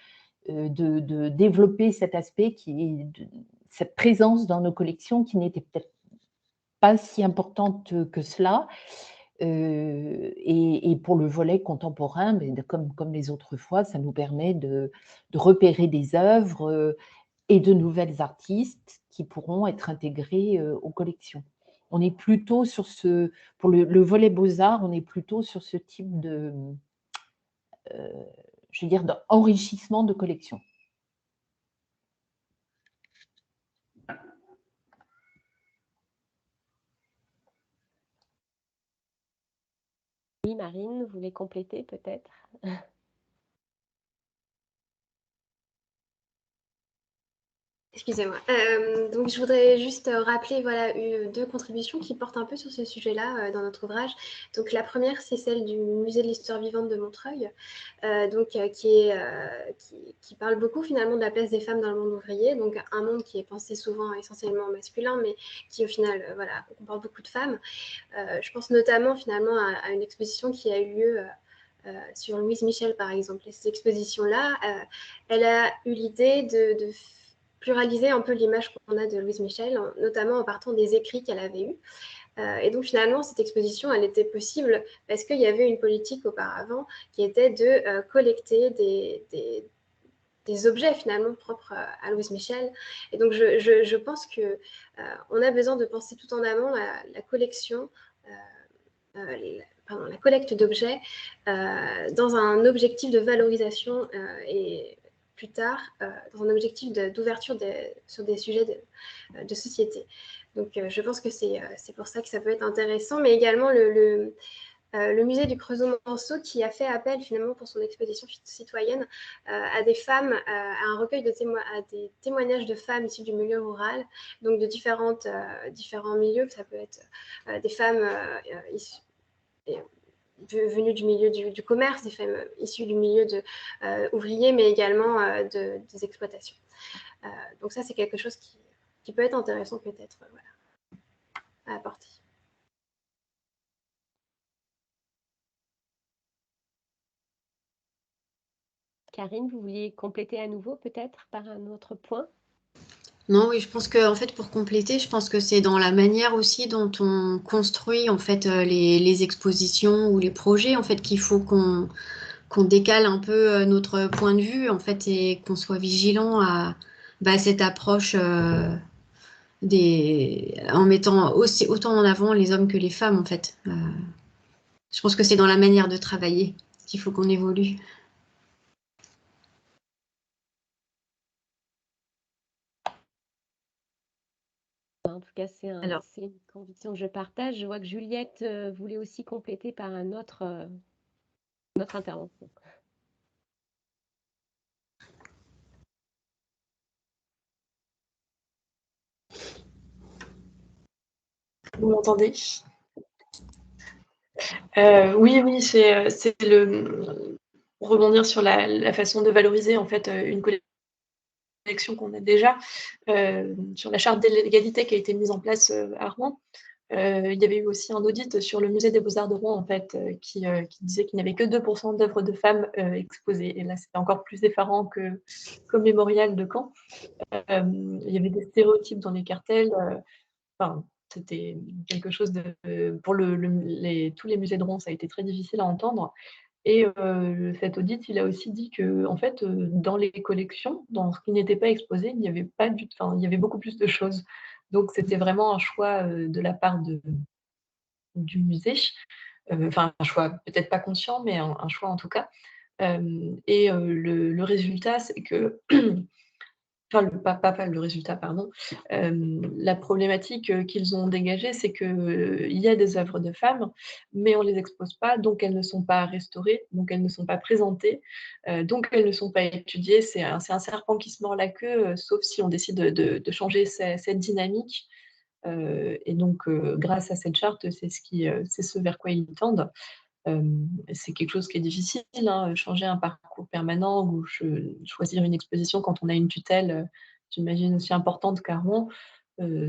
de développer cet aspect cette présence dans nos collections qui n'était peut-être pas si importante que cela. Et pour le volet contemporain, comme les autres fois, ça nous permet de repérer des œuvres et de nouvelles artistes qui pourront être intégrés aux collections. On est plutôt pour le volet Beaux-Arts, on est plutôt sur ce type je veux dire, d'enrichissement de collection. Oui, Marine, vous voulez compléter peut-être? Excusez-moi. Donc, je voudrais juste rappeler voilà, deux contributions qui portent un peu sur ce sujet-là dans notre ouvrage. Donc, la première, c'est celle du Musée de l'Histoire vivante de Montreuil, qui parle beaucoup finalement de la place des femmes dans le monde ouvrier. Donc, un monde qui est pensé souvent essentiellement masculin, mais qui au final voilà, comporte beaucoup de femmes. Je pense notamment finalement à une exposition qui a eu lieu sur Louise Michel, par exemple. Et cette exposition-là, elle a eu l'idée de pluraliser un peu l'image qu'on a de Louise Michel, notamment en partant des écrits qu'elle avait eus. Et donc finalement, cette exposition, elle était possible parce qu'il y avait une politique auparavant qui était de collecter des objets finalement propres à Louise Michel. Et donc je pense qu'on a besoin de penser tout en amont la collection, la collecte d'objets dans un objectif de valorisation et plus tard dans un objectif d'ouverture sur des sujets de société. Donc je pense que c'est pour ça que ça peut être intéressant, mais également le musée du Creusot-Manceau qui a fait appel finalement pour son exposition citoyenne à des femmes, à un recueil à des témoignages de femmes issues du milieu rural, donc de différents milieux, que ça peut être des femmes venues du milieu du commerce, des femmes issues du milieu ouvrier, mais également des exploitations. Donc ça, c'est quelque chose qui peut être intéressant peut-être à apporter. Karine, vous vouliez compléter à nouveau peut-être par un autre point? Non, oui, je pense que en fait, pour compléter, je pense que c'est dans la manière aussi dont on construit en fait les expositions ou les projets en fait qu'il faut qu'on décale un peu notre point de vue en fait et qu'on soit vigilant à cette approche en mettant aussi autant en avant les hommes que les femmes en fait. Je pense que c'est dans la manière de travailler qu'il faut qu'on évolue. En tout cas, c'est une conviction que je partage. Je vois que Juliette voulait aussi compléter par une autre intervention. Vous m'entendez? Oui, oui, c'est pour rebondir sur la façon de valoriser en fait, une collection qu'on a déjà, sur la charte de l'égalité qui a été mise en place, à Rouen. Il y avait eu aussi un audit sur le musée des beaux-arts de Rouen en fait, qui disait qu'il n'y avait que 2 d'œuvres de femmes, exposées et là, c'était encore plus effarant qu'au mémorial de Caen. Il y avait des stéréotypes dans les cartels, enfin, c'était quelque chose de pour tous les musées de Rouen, ça a été très difficile à entendre et cet audit, il a aussi dit qu'en fait, dans les collections, dans ce qui n'était pas exposé, il n'y avait pas enfin, il y avait beaucoup plus de choses. Donc c'était vraiment un choix, de la part du musée, enfin un choix peut-être pas conscient, mais un choix en tout cas. Hem et le résultat, c'est que enfin, pas le résultat, pardon. La problématique, qu'ils ont dégagée, c'est qu'il y a des œuvres de femmes, mais on ne les expose pas, donc elles ne sont pas restaurées, donc elles ne sont pas présentées, donc elles ne sont pas étudiées. C'est un serpent qui se mord la queue, sauf si on décide de changer cette dynamique. Et donc, grâce à cette charte, c'est ce vers quoi ils tendent. C'est quelque chose qui est difficile, hein, changer un parcours permanent ou choisir une exposition quand on a une tutelle, j'imagine aussi importante qu'à Rouen,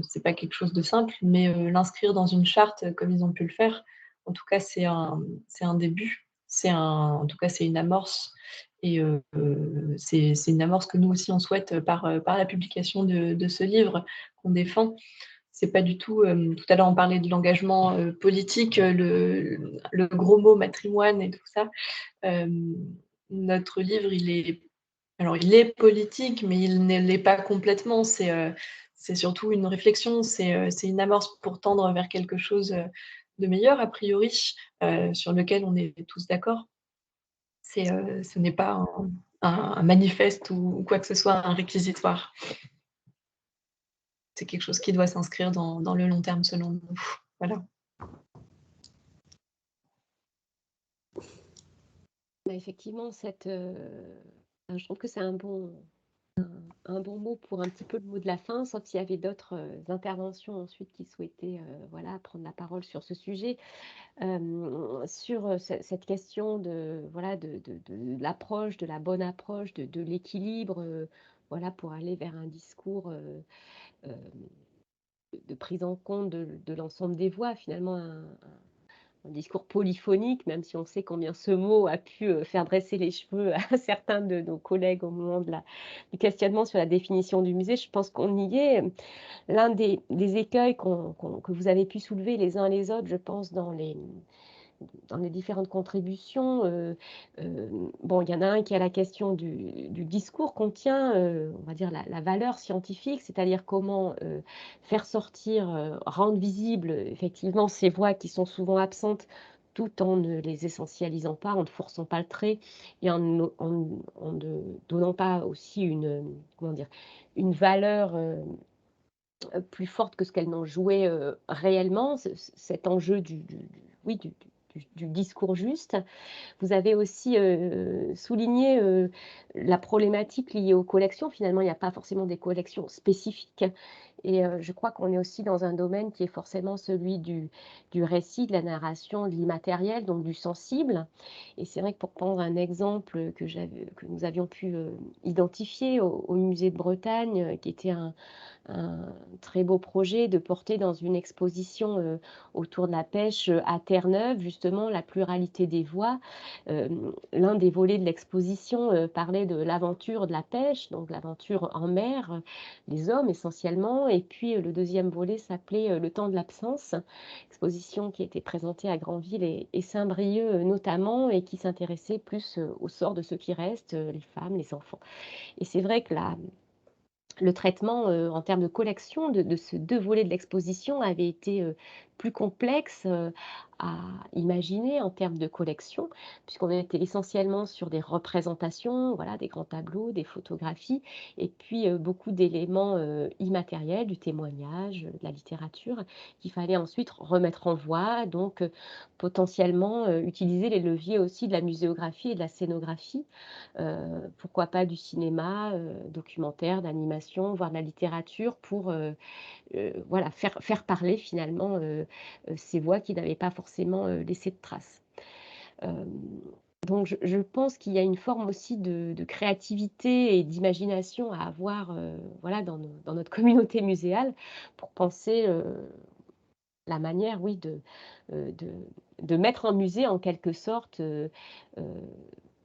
c'est pas quelque chose de simple, mais l'inscrire dans une charte, comme ils ont pu le faire, en tout cas, c'est un début. En tout cas, c'est une amorce et c'est une amorce que nous aussi on souhaite, par la publication de ce livre qu'on défend. C'est pas du tout, tout à l'heure on parlait de l'engagement, politique, le gros mot matrimoine et tout ça. Hem, Notre livre, il est politique, mais il ne l'est pas complètement. C'est surtout une réflexion, c'est une amorce pour tendre vers quelque chose, de meilleur a priori, sur lequel on est tous d'accord. Ce n'est pas un manifeste ou quoi que ce soit, un réquisitoire. C'est quelque chose qui doit s'inscrire dans le long terme selon nous. Voilà. Bah, effectivement, je trouve que c'est un bon mot pour un petit peu le mot de la fin, sauf s'il y avait d'autres interventions ensuite qui souhaitaient voilà, prendre la parole sur ce sujet. Sur cette question voilà, de l'approche, de la bonne approche, de l'équilibre, voilà, pour aller vers un discours euh, de prise en compte de l'ensemble des voix, finalement un discours polyphonique, même si on sait combien ce mot a pu faire dresser les cheveux à certains de nos collègues au moment du questionnement sur la définition du musée. Je pense qu'on y est. L'un des écueils que vous avez pu soulever les uns et les autres, je pense, dans les différentes contributions, bon, il y en a un qui a la question du discours qu'on tient, on va dire la valeur scientifique, c'est-à-dire comment faire sortir, rendre visibles effectivement ces voix qui sont souvent absentes, tout en ne les essentialisant pas, en ne forçant pas le trait et en ne donnant pas aussi comment dire, une valeur plus forte que ce qu'elles n'ont joué réellement, cet enjeu oui, du discours juste. Vous avez aussi souligné la problématique liée aux collections. Finalement, il n'y a pas forcément des collections spécifiques. Et je crois qu'on est aussi dans un domaine qui est forcément celui du récit, de la narration, de l'immatériel, donc du sensible. Et c'est vrai que pour prendre un exemple que nous avions pu identifier au musée de Bretagne, qui était un très beau projet de porter dans une exposition autour de la pêche à Terre-Neuve, justement, la pluralité des voix. L'un des volets de l'exposition parlait de l'aventure de la pêche, donc l'aventure en mer, les hommes essentiellement, et puis le deuxième volet s'appelait Le temps de l'absence, exposition qui était présentée à Granville et Saint-Brieuc notamment, et qui s'intéressait plus au sort de ceux qui restent, les femmes, les enfants. Et c'est vrai que le traitement en termes de collection de ces deux volets de l'exposition avait été plus complexe à imaginer en termes de collection, puisqu'on était essentiellement sur des représentations, voilà, des grands tableaux, des photographies, et puis beaucoup d'éléments immatériels, du témoignage, de la littérature, qu'il fallait ensuite remettre en voie, donc potentiellement utiliser les leviers aussi de la muséographie et de la scénographie, pourquoi pas du cinéma, documentaire, d'animation, voire de la littérature pour voilà, faire parler finalement ces voix qui n'avaient pas forcément laissé de traces. Donc je pense qu'il y a une forme aussi de créativité et d'imagination à avoir voilà, dans notre communauté muséale pour penser la manière, oui, de mettre en musée en quelque sorte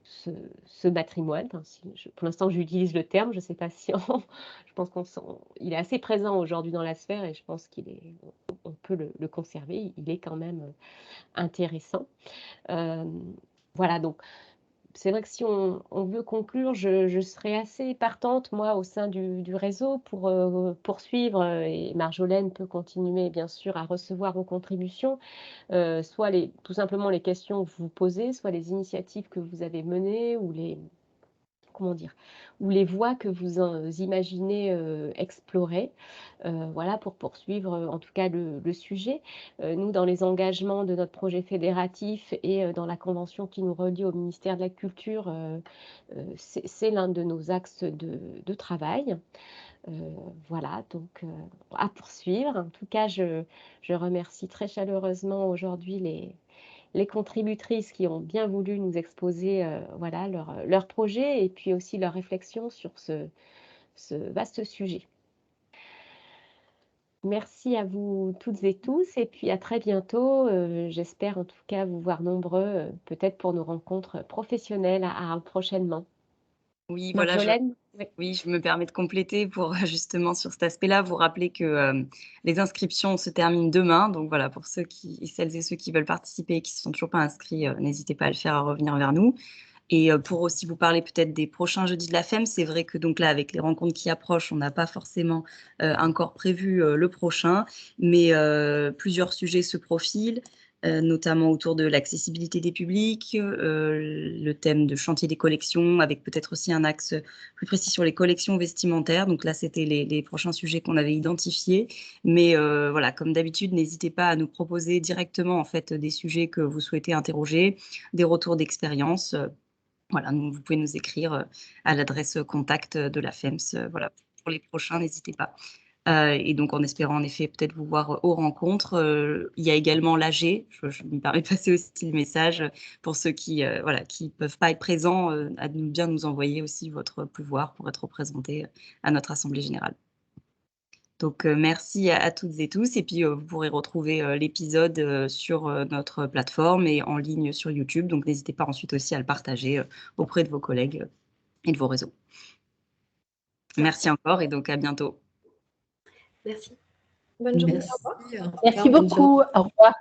ce patrimoine. Enfin, pour l'instant, j'utilise le terme, je ne sais pas si je pense qu'il est assez présent aujourd'hui dans la sphère et je pense on peut le conserver. Il est quand même intéressant. Voilà, donc c'est vrai que si on veut conclure, je serais assez partante, moi, au sein du réseau pour poursuivre, et Marjolaine peut continuer, bien sûr, à recevoir vos contributions, soit tout simplement les questions que vous posez, soit les initiatives que vous avez menées ou ou les voies que vous imaginez explorer, voilà, pour poursuivre en tout cas le sujet. Nous, dans les engagements de notre projet fédératif et dans la convention qui nous relie au ministère de la Culture, c'est l'un de nos axes de travail. Voilà, donc à poursuivre. En tout cas, je remercie très chaleureusement aujourd'hui les contributrices qui ont bien voulu nous exposer voilà, leur projet et puis aussi leurs réflexions sur ce vaste sujet. Merci à vous toutes et tous et puis à très bientôt. J'espère en tout cas vous voir nombreux, peut-être pour nos rencontres professionnelles prochainement. Oui, voilà, Marjolaine, oui. Oui, je me permets de compléter pour justement sur cet aspect-là, vous rappeler que les inscriptions se terminent demain. Donc voilà, pour celles et ceux qui veulent participer et qui ne sont toujours pas inscrits, n'hésitez pas à le faire, à revenir vers nous. Et pour aussi vous parler peut-être des prochains jeudis de la FEM, c'est vrai que donc là, avec les rencontres qui approchent, on n'a pas forcément encore prévu le prochain, mais plusieurs sujets se profilent. Notamment autour de l'accessibilité des publics, le thème de chantier des collections, avec peut-être aussi un axe plus précis sur les collections vestimentaires. Donc là, c'était les prochains sujets qu'on avait identifiés. Mais voilà, comme d'habitude, n'hésitez pas à nous proposer directement en fait des sujets que vous souhaitez interroger, des retours d'expérience. Voilà, vous pouvez nous écrire à l'adresse contact de la FEMS. Voilà, pour les prochains, n'hésitez pas. Et donc, en espérant en effet peut-être vous voir aux rencontres. Il y a également l'AG. Je me permets de passer aussi le message pour ceux qui voilà, qui peuvent pas être présents, à bien nous envoyer aussi votre pouvoir pour être représentés à notre assemblée générale. Donc, merci à toutes et tous. Et puis, vous pourrez retrouver l'épisode sur notre plateforme et en ligne sur YouTube. Donc, n'hésitez pas ensuite aussi à le partager auprès de vos collègues et de vos réseaux. Merci encore et donc à bientôt. Merci. Bonne journée. Merci. Merci beaucoup. Au revoir.